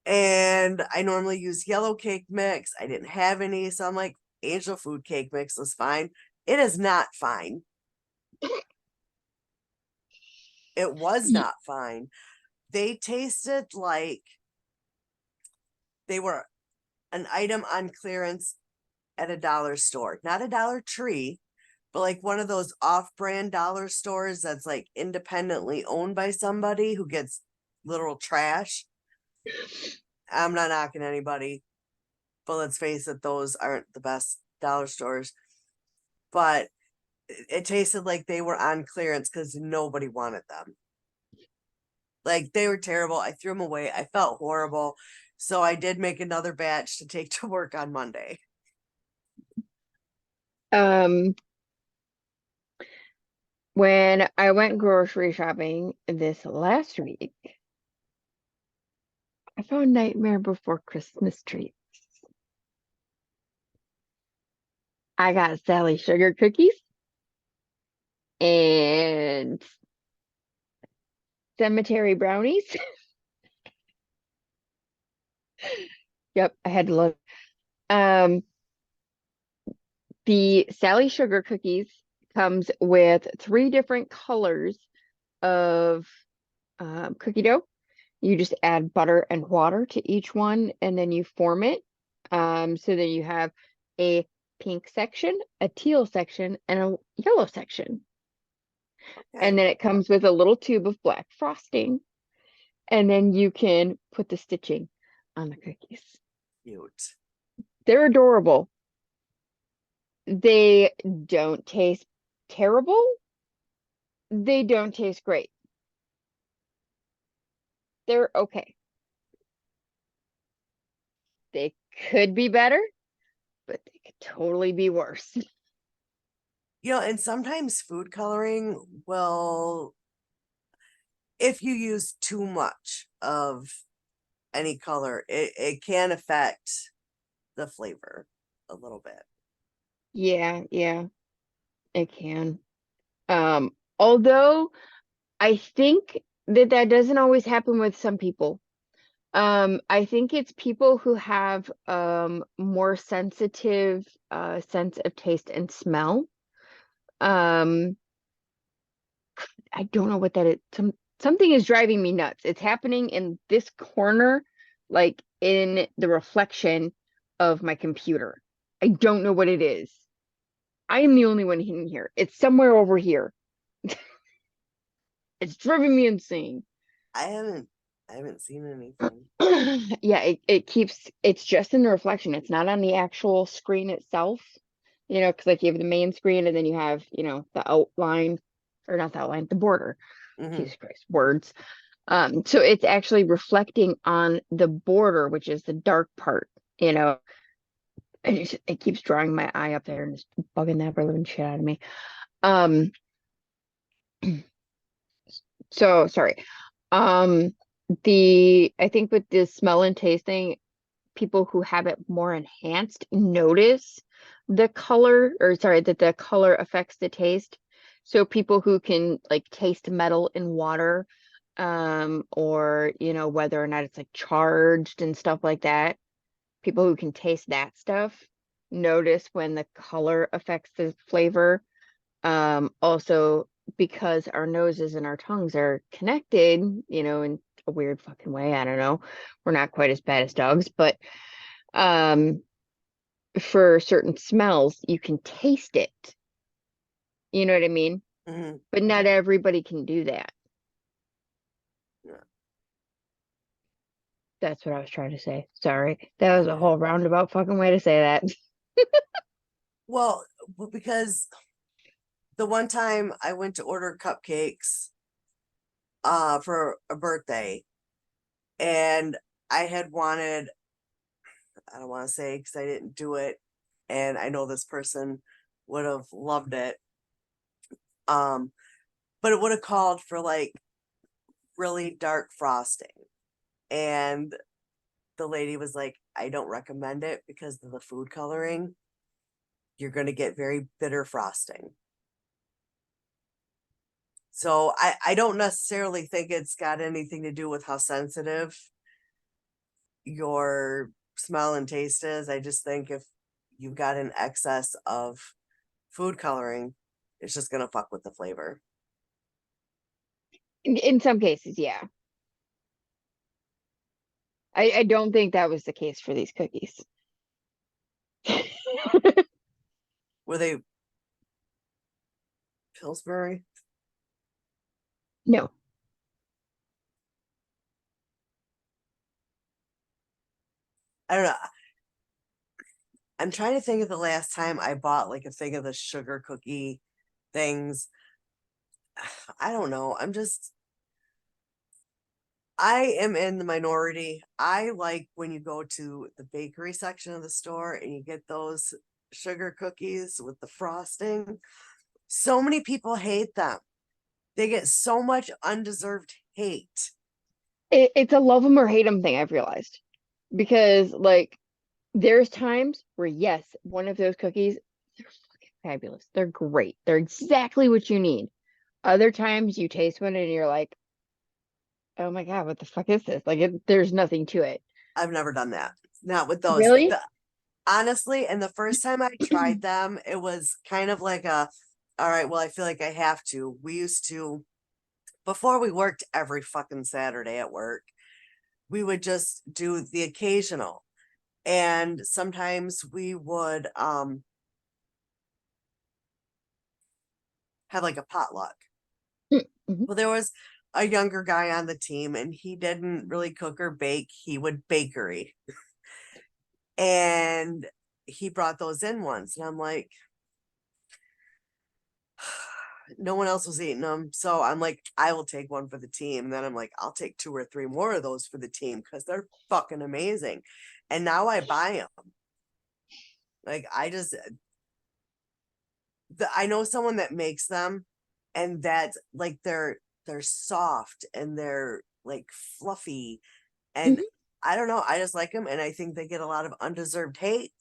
Speaker 1: And I normally use yellow cake mix. I didn't have any. So I'm like, angel food cake mix is fine. It is not fine. It was
Speaker 2: Y-
Speaker 1: not fine. They tasted like they were an item on clearance at a dollar store, not a Dollar Tree, but like one of those off brand dollar stores that's like independently owned by somebody who gets literal trash. I'm not knocking anybody, but let's face it, those aren't the best dollar stores. But it tasted like they were on clearance because nobody wanted them. Like they were terrible. I threw them away. I felt horrible. So I did make another batch to take to work on Monday.
Speaker 2: Um, when I went grocery shopping this last week, I found Nightmare Before Christmas treats. I got Sally sugar cookies and cemetery brownies. Yep, I had to look. Um, the Sally sugar cookies comes with three different colors of cookie dough. You just add butter and water to each one, and then you form it. So that you have a pink section, a teal section, and a yellow section. And
Speaker 1: Okay.
Speaker 2: then it comes with a little tube of black frosting, and then you can put the stitching on the cookies.
Speaker 1: Cute.
Speaker 2: They're adorable. They don't taste terrible. They don't taste great. They're okay. They could be better, but they could totally be worse.
Speaker 1: You know, and sometimes food coloring will, if you use too much of any color, it can affect the flavor a little bit.
Speaker 2: Yeah, yeah, it can. Although I think that that doesn't always happen with some people. I think it's people who have more sensitive sense of taste and smell. Um, I don't know what that is. Something is driving me nuts. It's happening in this corner, like in the reflection of my computer. I don't know what it is. I am the only one in here. It's somewhere over here. It's driving me insane.
Speaker 1: I haven't seen anything.
Speaker 2: Yeah, it keeps, it's just in the reflection. It's not on the actual screen itself, because like you have the main screen and then you have, the outline, or not the outline, the border.
Speaker 1: Hmm.
Speaker 2: Jesus Christ, words. So it's actually reflecting on the border, which is the dark part, and it keeps drawing my eye up there and it's bugging the ever living shit out of me. Um, so sorry. Um, I think with the smell and tasting, people who have it more enhanced notice the color, or sorry, that the color affects the taste. So people who can like taste metal in water, or whether or not it's like charged and stuff like that, people who can taste that stuff notice when the color affects the flavor. Also because our noses and our tongues are connected, in a weird fucking way. I don't know. We're not quite as bad as dogs, but um for certain smells you can taste it, you know what I mean,
Speaker 1: Hmm.
Speaker 2: but not everybody can do that.
Speaker 1: Yeah.
Speaker 2: That's what I was trying to say. Sorry, that was a
Speaker 1: Okay.
Speaker 2: whole roundabout fucking way to say that.
Speaker 1: Well, because the one time I went to order cupcakes for a birthday, and I had wanted, I don't want to say because I didn't do it, and I know this person would have loved it. Um, but it would have called for like really dark frosting. And the lady was like, I don't recommend it because of the food coloring. You're going to get very bitter frosting. So I don't necessarily think it's got anything to do with how sensitive your smell and taste is. I just think if you've got an excess of food coloring, it's just going to fuck with the flavor.
Speaker 2: In some cases, yeah. I don't think that was the case for these cookies.
Speaker 1: Were they Pillsbury?
Speaker 2: No.
Speaker 1: I don't know. I'm trying to think of the last time I bought like a thing of the sugar cookie things. I don't know. I am in the minority. I like when you go to the bakery section of the store and you get those sugar cookies with the frosting. So many people hate them. They get so much undeserved hate.
Speaker 2: It's a love them or hate them thing, I've realized. Because like there's times where yes, one of those cookies, they're fucking fabulous. They're great. They're exactly what you need. Other times you taste one and you're like, oh my God, what the fuck is this? Like there's nothing to it.
Speaker 1: I've never done that. Not with those.
Speaker 2: Really?
Speaker 1: Honestly, and the first time I tried them, it was kind of like all right, well, I feel like I have to. We used to, before we worked every fucking Saturday at work, we would just do the occasional. And sometimes we would have like a potluck.
Speaker 2: Mhm.
Speaker 1: Well, there was a younger guy on the team and he didn't really cook or bake. He would bakery. And he brought those in once. And I'm like, no one else was eating them. So I'm like, I will take one for the team. And then I'm like, I'll take two or three more of those for the team because they're fucking amazing. And now I buy them. Like I know someone that makes them, and that's like they're soft and they're like fluffy, and
Speaker 2: Mhm.
Speaker 1: I don't know. I just like them, and I think they get a lot of undeserved hate.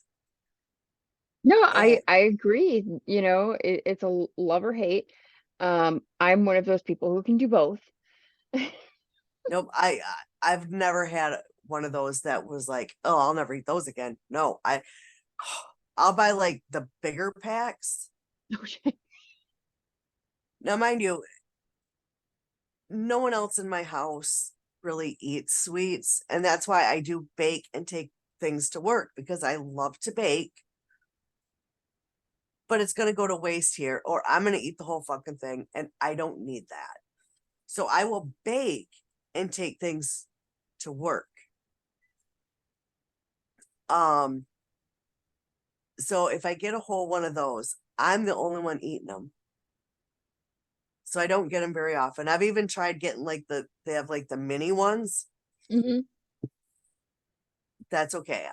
Speaker 2: No,
Speaker 1: And
Speaker 2: I agree. It's a love or hate. I'm one of those people who can do both.
Speaker 1: nope, I've never had one of those that was like, oh, I'll never eat those again. No, I'll buy like the bigger packs.
Speaker 2: Okay.
Speaker 1: Now, mind you, no one else in my house really eats sweets. And that's why I do bake and take things to work because I love to bake, but it's going to go to waste here, or I'm going to eat the whole fucking thing. And I don't need that. So I will bake and take things to work. Um, so if I get a whole one of those, I'm the only one eating them. So I don't get them very often. I've even tried getting like they have like the mini ones.
Speaker 2: Hmm.
Speaker 1: That's okay.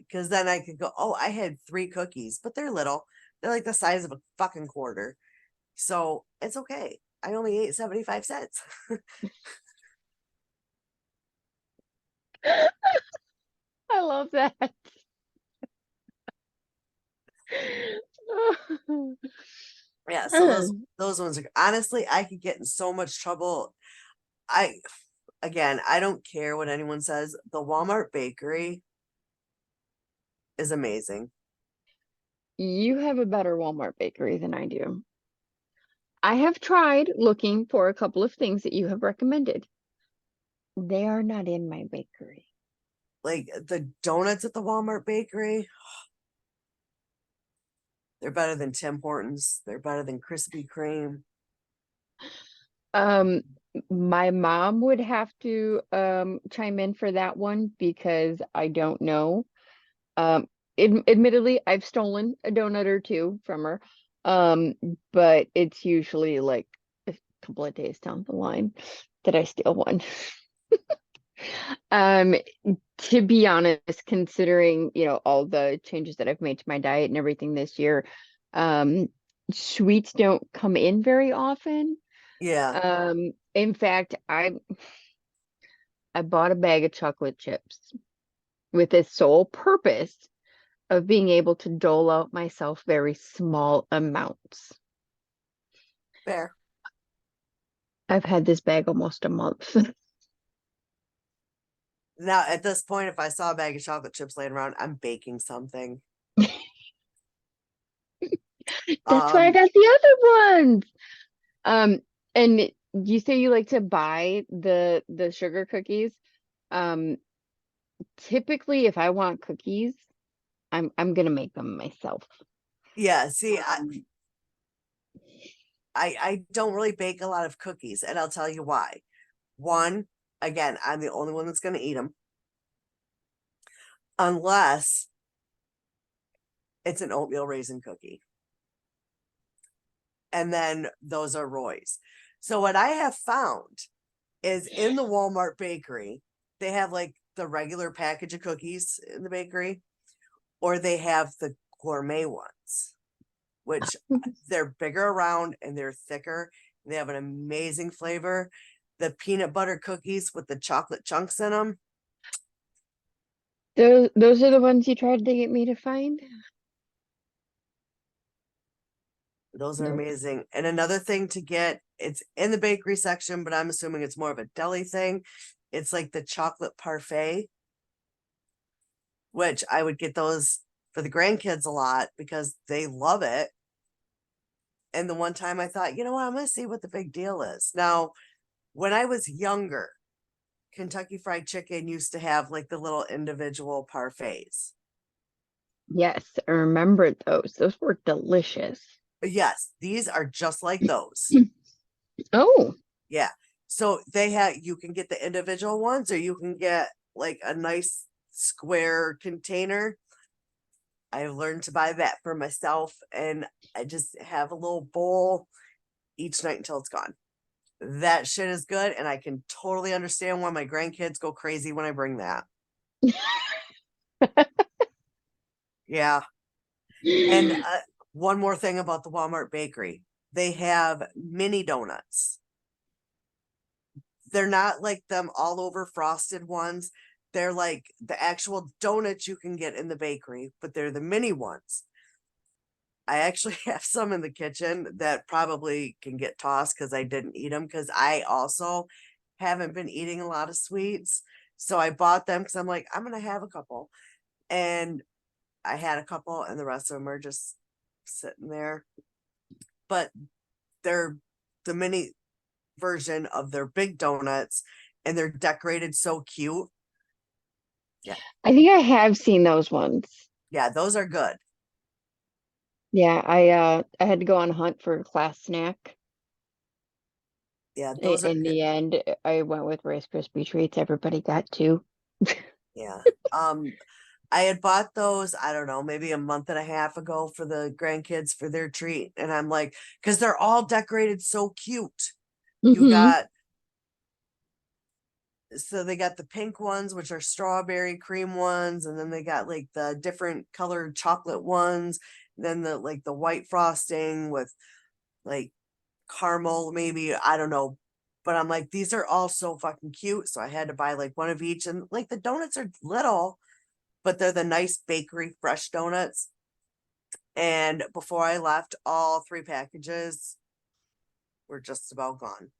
Speaker 1: Because then I could go, oh, I had 3 cookies, but they're little. They're like the size of a fucking quarter. So it's okay. I only ate 75 cents.
Speaker 2: I love that.
Speaker 1: Yeah. So those ones are honestly, I could get in so much trouble. I Again, I don't care what anyone says. The Walmart bakery is amazing.
Speaker 2: You have a better Walmart bakery than I do. I have tried looking for a couple of things that you have recommended. They are not in my bakery.
Speaker 1: Like the donuts at the Walmart bakery, they're better than Tim Hortons. They're better than Krispy Kreme.
Speaker 2: Um, my mom would have to chime in for that one because I don't know. Um, Admittedly, I've stolen a donut or two from her. Um, but it's usually like a couple of days down the line that I steal one. Um, to be honest, considering, all the changes that I've made to my diet and everything this year, um, sweets don't come in very often.
Speaker 1: Yeah,
Speaker 2: In fact, I bought a bag of chocolate chips with the sole purpose of being able to dole out myself very small amounts.
Speaker 1: fair.
Speaker 2: I've had this bag almost a month.
Speaker 1: Now, at this point, if I saw a bag of chocolate chips laying around, I'm baking something.
Speaker 2: That's why I
Speaker 1: Um,
Speaker 2: got the other ones. Um, and you say you like to buy the sugar cookies. Um, Typically if I want cookies, I'm gonna make them myself.
Speaker 1: yeah, see, I don't really bake a lot of cookies, and I'll tell you why. One, again, I'm the only one that's going to eat them, unless it's an oatmeal raisin cookie. And then those are Roy's. So what I have found is in the Walmart bakery, they have like the regular package of cookies in the bakery, or they have the gourmet ones, which they're bigger around and they're thicker. They have an amazing flavor. The peanut butter cookies with the chocolate chunks in them,
Speaker 2: Those are the ones you tried to get me to find?
Speaker 1: those are
Speaker 2: Nope.
Speaker 1: amazing. And another thing to get, it's in the bakery section, but I'm assuming it's more of a deli thing. It's like the chocolate parfait, which I would get those for the grandkids a lot because they love it. And the one time I thought, you know what, I'm going to see what the big deal is. Now, when I was younger, Kentucky Fried Chicken used to have like the little individual parfaits.
Speaker 2: Yes, I remember those. Those were delicious.
Speaker 1: But yes, these are just like those.
Speaker 2: Oh,
Speaker 1: Yeah. So you can get the individual ones, or you can get like a nice square container. I learned to buy that for myself, and I just have a little bowl each night until it's gone. That shit is good, and I can totally understand why my grandkids go crazy when I bring that. Yeah. And one more thing about the Walmart bakery, they have mini donuts. They're not like them all over frosted ones. They're like the actual donuts you can get in the bakery, but they're the mini ones. I actually have some in the kitchen that probably can get tossed because I didn't eat them, because I also haven't been eating a lot of sweets. So I bought them because I'm like, I'm going to have a couple. And I had a couple, and the rest of them are just sitting there. But they're the mini, version of their big donuts, and they're decorated so cute. Yeah.
Speaker 2: I think I have seen those ones.
Speaker 1: Yeah, those are good.
Speaker 2: Yeah, I had to go on a hunt for a class snack.
Speaker 1: Yeah, those are
Speaker 2: In
Speaker 1: good.
Speaker 2: the end, I went with Rice Krispie treats. Everybody got two.
Speaker 1: Yeah. I had bought those, I don't know, maybe a month and a half ago for the grandkids for their treat. And I'm like, because they're all decorated so cute. You
Speaker 2: Hmm.
Speaker 1: got, so they got the pink ones, which are strawberry cream ones, and then they got like the different colored chocolate ones, then the like the white frosting with like caramel, maybe, I don't know. But I'm like, these are all so fucking cute. So I had to buy like one of each. And like the donuts are little, but they're the nice bakery fresh donuts. And before I left, all three packages were just about gone.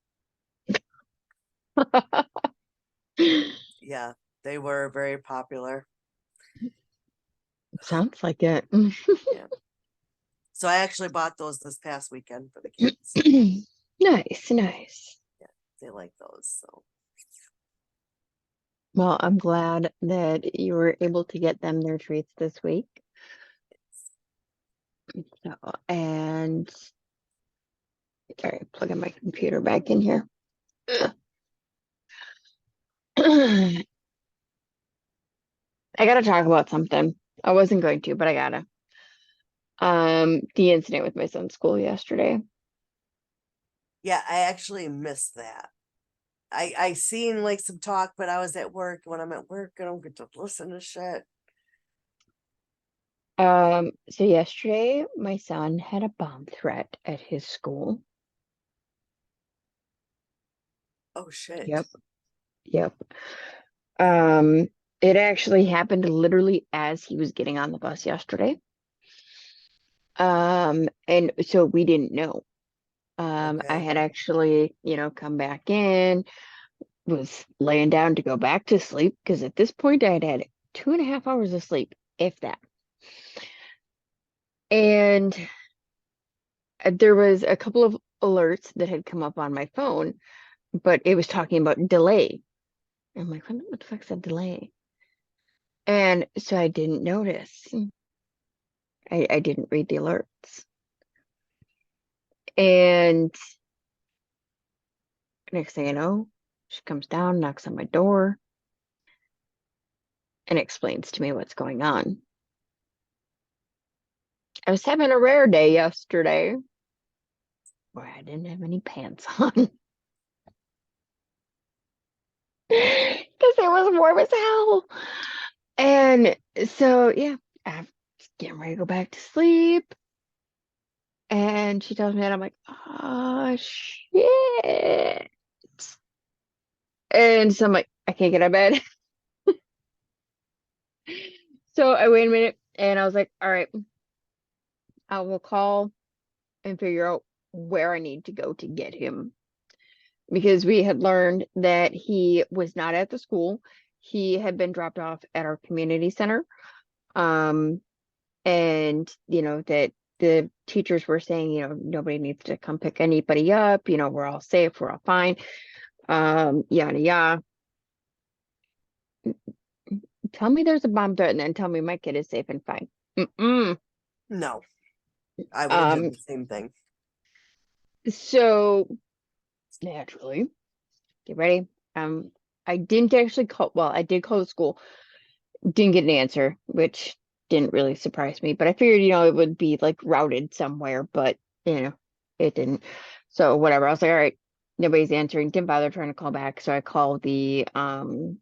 Speaker 1: Yeah, they were very popular.
Speaker 2: Sounds like it.
Speaker 1: Yeah. So I actually bought those this past weekend for the kids.
Speaker 2: Nice, nice.
Speaker 1: Yeah, they like those. So
Speaker 2: Well, I'm glad that you were able to get them their treats this week. So, and sorry, plugging my computer back in here. I gotta talk about something. I wasn't going to, but I gotta. The incident with my son's school yesterday.
Speaker 1: yeah, I actually missed that. I seen like some talk, but I was at work. When I'm at work, I don't get to listen to shit.
Speaker 2: So yesterday my son had a bomb threat at his school.
Speaker 1: Oh shit.
Speaker 2: Yep, yep. Um, it actually happened literally as he was getting on the bus yesterday. And so we didn't know. I
Speaker 1: Okay.
Speaker 2: had actually, come back in, was laying down to go back to sleep because at this point I had had 2.5 hours of sleep, if that. And there was a couple of alerts that had come up on my phone, but it was talking about delay. I'm like, what the fuck's a delay? And so I didn't notice. I didn't read the alerts. And next thing I know, she comes down, knocks on my door, and explains to me what's going on. I was having a rare day yesterday where I didn't have any pants on because it was warm as hell. And so, yeah, I'm getting ready to go back to sleep. And she tells me that I'm like, oh, shit. And so I'm like, I can't get out of bed. So I wait a minute and I was like, all right, I will call and figure out where I need to go to get him because we had learned that he was not at the school. He had been dropped off at our community center. Um, and that the teachers were saying, nobody needs to come pick anybody up, we're all safe, we're all fine. Yada yada. Tell me there's a bomb threat and then tell me my kid is safe and fine. Mm-mm.
Speaker 1: No, I would have did
Speaker 2: Um,
Speaker 1: the same thing.
Speaker 2: so naturally, get ready. Um, I didn't actually call, well, I did call the school, didn't get an answer, which didn't really surprise me, but I figured, it would be like routed somewhere, but it didn't. So whatever. I was like, all right, nobody's answering, didn't bother trying to call back. So I called the admin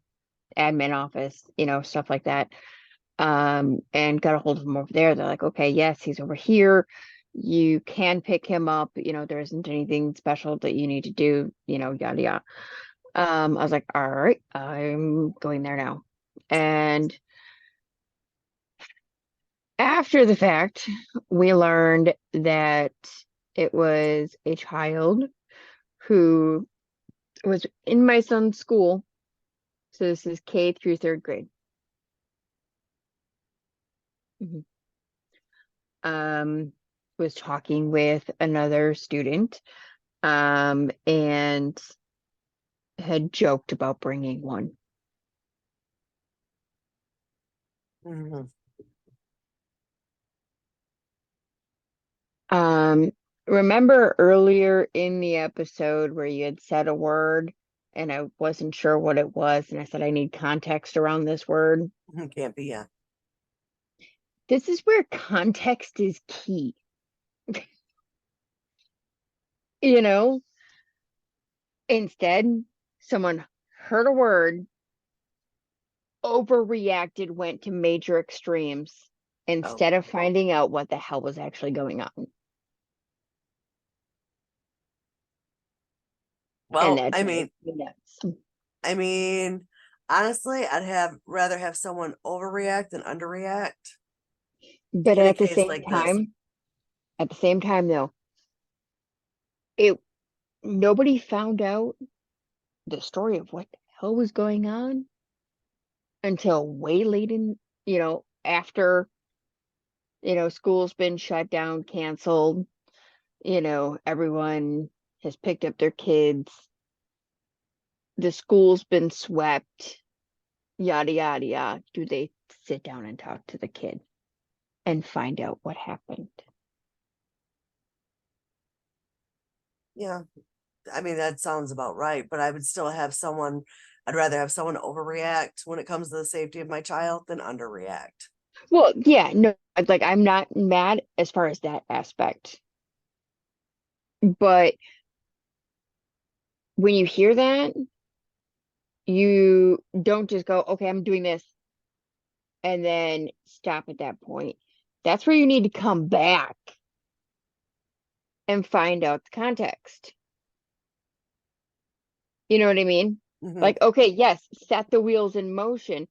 Speaker 2: office, stuff like that. And got a hold of him over there. They're like, okay, yes, he's over here. You can pick him up, there isn't anything special that you need to do, yada yada. I was like, all right, I'm going there now. And after the fact, we learned that it was a child who was in my son's school. So this is K through third grade. Mhm. Um, was talking with another student. and had joked about bringing one.
Speaker 1: Mhm.
Speaker 2: Um, Remember earlier in the episode where you had said a word and I wasn't sure what it was, and I said I need context around this word?
Speaker 1: Can't be, yeah.
Speaker 2: This is where context is key. You know, instead, someone heard a word, overreacted, went to major extremes
Speaker 1: Oh,
Speaker 2: instead of finding out what the hell was actually going on. And
Speaker 1: well,
Speaker 2: that
Speaker 1: I
Speaker 2: drives
Speaker 1: mean,
Speaker 2: me nuts.
Speaker 1: I mean, honestly, I'd have rather have someone overreact than underreact
Speaker 2: But
Speaker 1: in a case like this.
Speaker 2: at the same time though, it nobody found out the story of what the hell was going on until way late in, after, school's been shut down, canceled, everyone has picked up their kids, the school's been swept, yada yada yada. Do they sit down and talk to the kid and find out what happened?
Speaker 1: Yeah, I mean, that sounds about right, but I would still have someone, I'd rather have someone overreact when it comes to the safety of my child than underreact.
Speaker 2: Well, yeah, no, like I'm not mad as far as that aspect. But when you hear that, you don't just go, okay, I'm doing this, and then stop at that point. That's where you need to come back and find out the context. You know what I mean?
Speaker 1: Hmm.
Speaker 2: Like, okay, yes, set the wheels in motion,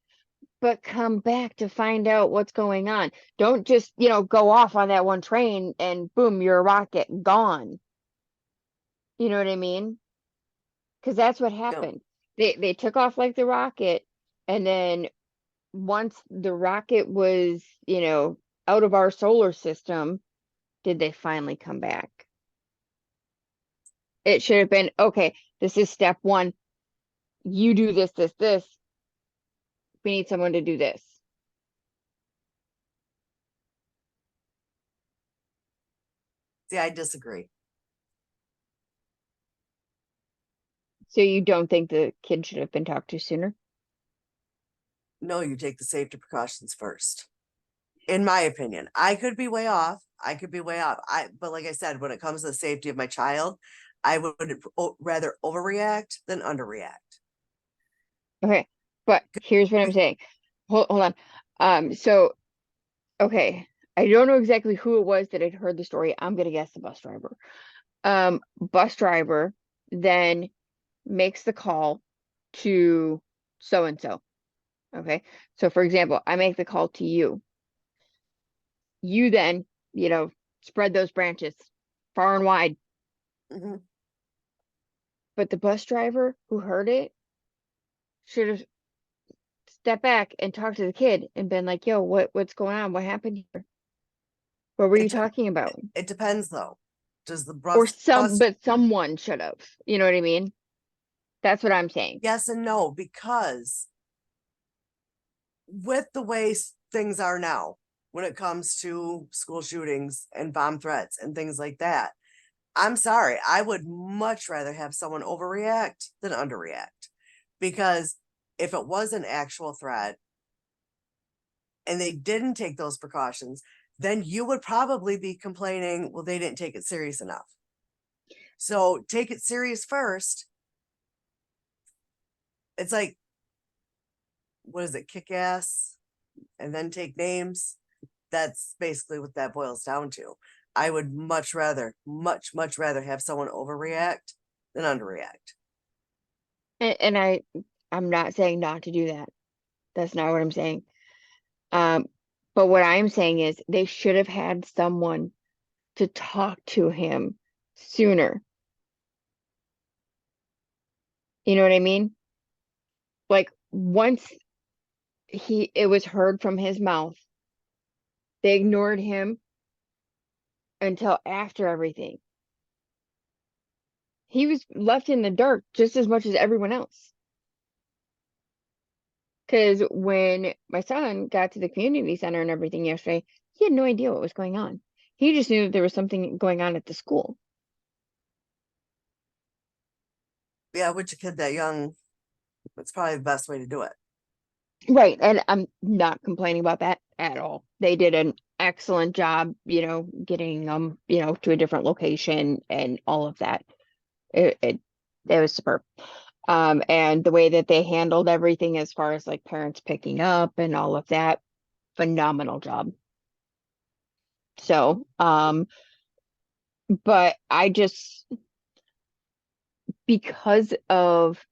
Speaker 2: but come back to find out what's going on. Don't just, go off on that one train and boom, you're a rocket gone. You know what I mean? Because that's what
Speaker 1: Yep.
Speaker 2: happened. They took off like the rocket, and then once the rocket was, out of our solar system, did they finally come back? It should have been, okay, this is step one. You do this, this, this. We need someone to do this.
Speaker 1: See, I disagree.
Speaker 2: So you don't think the kid should have been talked to sooner?
Speaker 1: No, you take the safety precautions first. In my opinion, I could be way off. I could be way off. But like I said, when it comes to the safety of my child, I would rather overreact than underreact.
Speaker 2: Okay, but here's what I'm saying. Hold on. So okay, I don't know exactly who it was that had heard the story. I'm gonna guess the bus driver. Bus driver then makes the call to so and so. Okay, so for example, I make the call to you. You then, spread those branches far and wide.
Speaker 1: Hmm.
Speaker 2: But the bus driver who heard it should have stepped back and talked to the kid and been like, "Yo, what's going on? What happened here? What were you
Speaker 1: It de-
Speaker 2: talking about?"
Speaker 1: it depends though. Does the
Speaker 2: Or
Speaker 1: bus?
Speaker 2: but someone should have. You know what I mean? That's what I'm saying.
Speaker 1: Yes and no, because with the way things are now, when it comes to school shootings and bomb threats and things like that, I'm sorry, I would much rather have someone overreact than underreact. Because if it was an actual threat and they didn't take those precautions, then you would probably be complaining, well, they didn't take it serious enough. So take it serious first. It's like, what is it, kick ass and then take names? That's basically what that boils down to. I would much rather, much rather have someone overreact than underreact.
Speaker 2: And I'm not saying not to do that. That's not what I'm saying. Um, but what I'm saying is they should have had someone to talk to him sooner. You know what I mean? Like once it was heard from his mouth, they ignored him until after everything. he was left in the dark just as much as everyone else. Because when my son got to the community center and everything yesterday, he had no idea what was going on. He just knew that there was something going on at the school.
Speaker 1: Yeah, with a kid that young, that's probably the best way to do it.
Speaker 2: Right. And I'm not complaining about that at all. They did an excellent job, getting to a different location and all of that. It was superb. And the way that they handled everything as far as like parents picking up and all of that, phenomenal job. So, but I just, because of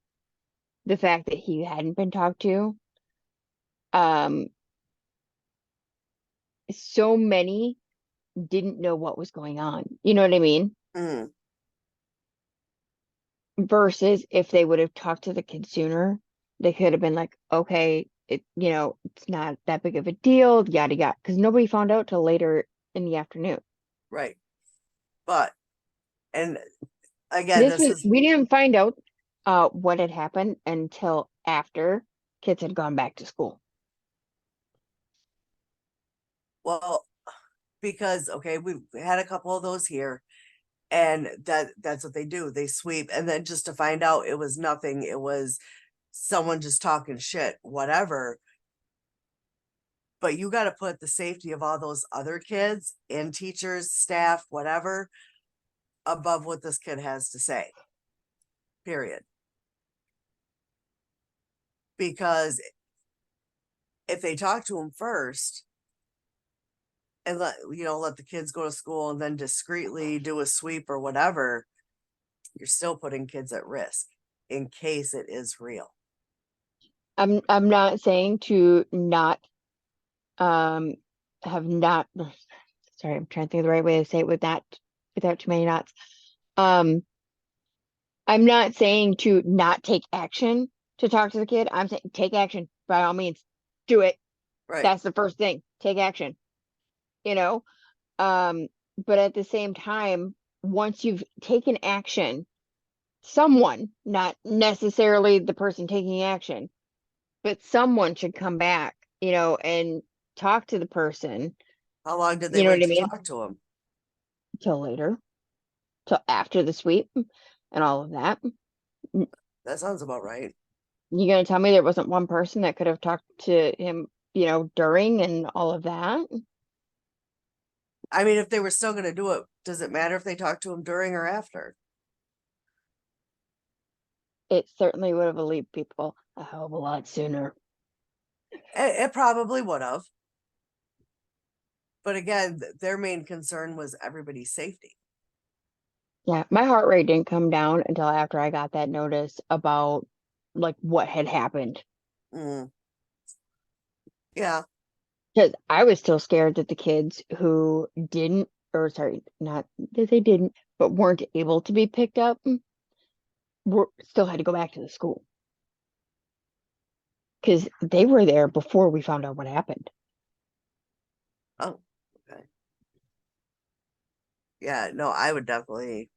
Speaker 2: the fact that he hadn't been talked to, um, so many didn't know what was going on. You know what I mean?
Speaker 1: Mm,
Speaker 2: Versus if they would have talked to the kid sooner, they could have been like, okay, it's not that big of a deal, yada yada. Because nobody found out till later in the afternoon.
Speaker 1: right. But, and again, this is,
Speaker 2: We didn't find out what had happened until after kids had gone back to school.
Speaker 1: well, because, okay, we've had a couple of those here, and that's what they do. They sweep, and then just to find out it was nothing, it was someone just talking shit, whatever. But you got to put the safety of all those other kids and teachers, staff, whatever, above what this kid has to say. Period. Because if they talk to him first and let the kids go to school and then discreetly do a sweep or whatever, you're still putting kids at risk in case it is real.
Speaker 2: I'm not saying to not um have not sorry, I'm trying to think of the right way to say it without too many knots. Um, I'm not saying to not take action to talk to the kid. I'm saying take action by all means. Do it.
Speaker 1: Right.
Speaker 2: That's the first thing. Take action. You know? Um, but at the same time, once you've taken action, someone, not necessarily the person taking action, but someone should come back, and talk to the person.
Speaker 1: How long did they
Speaker 2: You know what
Speaker 1: wait
Speaker 2: I
Speaker 1: to
Speaker 2: mean?
Speaker 1: talk to him?
Speaker 2: Till later, till after the sweep and all of that.
Speaker 1: That sounds about right.
Speaker 2: You gonna tell me there wasn't one person that could have talked to him, during and all of that?
Speaker 1: I mean, if they were still going to do it, does it matter if they talk to him during or after?
Speaker 2: It certainly would have relieved people a hell of a lot sooner.
Speaker 1: It probably would have. But again, their main concern was everybody's safety.
Speaker 2: Yeah, my heart rate didn't come down until after I got that notice about like what had happened.
Speaker 1: Mm, yeah.
Speaker 2: Because I was still scared that the kids who didn't, or sorry, not that they didn't, but weren't able to be picked up, were still had to go back to the school. Because they were there before we found out what happened.
Speaker 1: Oh, okay. Yeah. No, I would definitely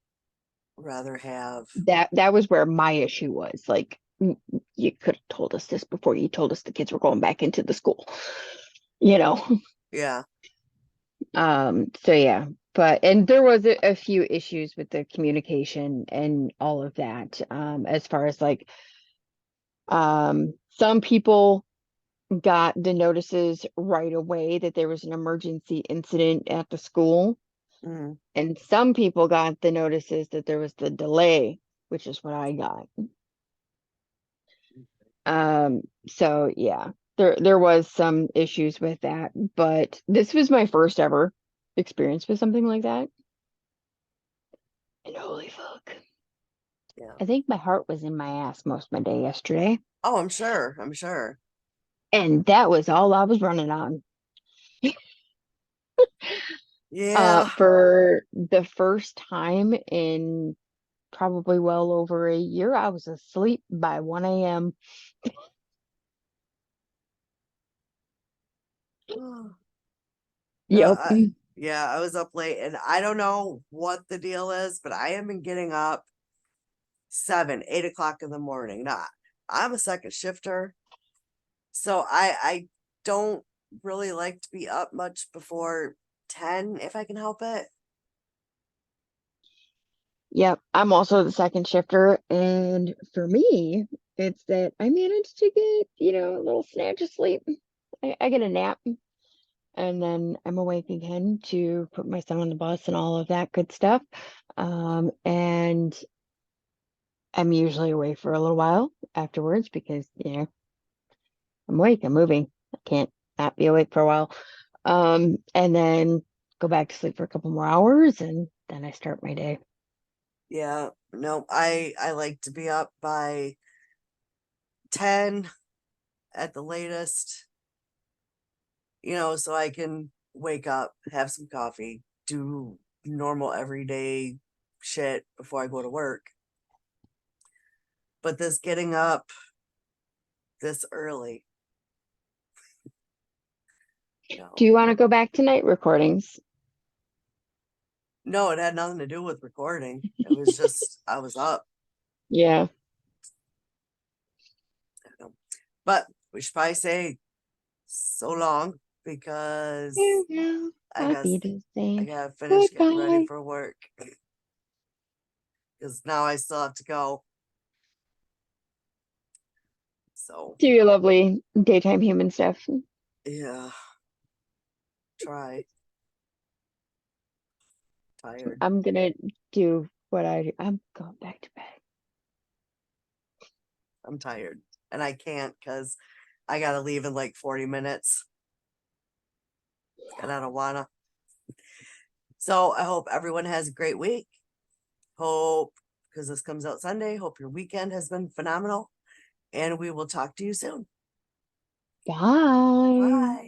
Speaker 1: rather have.
Speaker 2: That was where my issue was. Like, you could have told us this before you told us the kids were going back into the school, you know.
Speaker 1: Yeah.
Speaker 2: So yeah, and there was a few issues with the communication and all of that. As far as like, some people got the notices right away that there was an emergency incident at the school,
Speaker 1: Mm,
Speaker 2: and some people got the notices that there was the delay, which is what I got. So yeah, there was some issues with that, but this was my first ever experience with something like that. And holy fuck.
Speaker 1: yeah.
Speaker 2: I think my heart was in my ass most of my day yesterday.
Speaker 1: Oh, I'm sure. I'm sure.
Speaker 2: And that was all I was running on.
Speaker 1: Yeah.
Speaker 2: For the first time in probably well over a year, I was asleep by 1 a.m.
Speaker 1: No,
Speaker 2: Yep.
Speaker 1: yeah, I was up late and I don't know what the deal is, but I have been getting up 7, 8 o'clock in the morning. Nah, I'm a second shifter. So I don't really like to be up much before 10 if I can help it.
Speaker 2: Yep, I'm also the second shifter, and for me, it's that I manage to get, a little snatch of sleep. I get a nap, and then I'm awake again to put my son on the bus and all of that good stuff. And I'm usually away for a little while afterwards because, I'm awake, I'm moving. I can't not be awake for a while. And then go back to sleep for a couple more hours, and then I start my day.
Speaker 1: Yeah, no, I like to be up by 10 at the latest, so I can wake up, have some coffee, do normal everyday shit before I go to work. But this getting up this early,
Speaker 2: Do
Speaker 1: no.
Speaker 2: you want to go back to night recordings?
Speaker 1: No, it had nothing to do with recording. It was just I was up.
Speaker 2: Yeah.
Speaker 1: But we should probably say so long because
Speaker 2: Farewell,
Speaker 1: I
Speaker 2: Auf
Speaker 1: guess I
Speaker 2: Wiedersehen.
Speaker 1: gotta finish getting ready
Speaker 2: Goodbye.
Speaker 1: for work because now I still have to go. So
Speaker 2: Do your lovely daytime human stuff.
Speaker 1: yeah, try. Tired.
Speaker 2: I'm gonna do what I do. I'm going back to bed.
Speaker 1: I'm tired. And I can't because I gotta leave in like 40 minutes. And I don't wanna. So I hope everyone has a great week. Hope because this comes out Sunday. Hope your weekend has been phenomenal. And we will talk to you soon.
Speaker 2: Bye.
Speaker 1: Bye.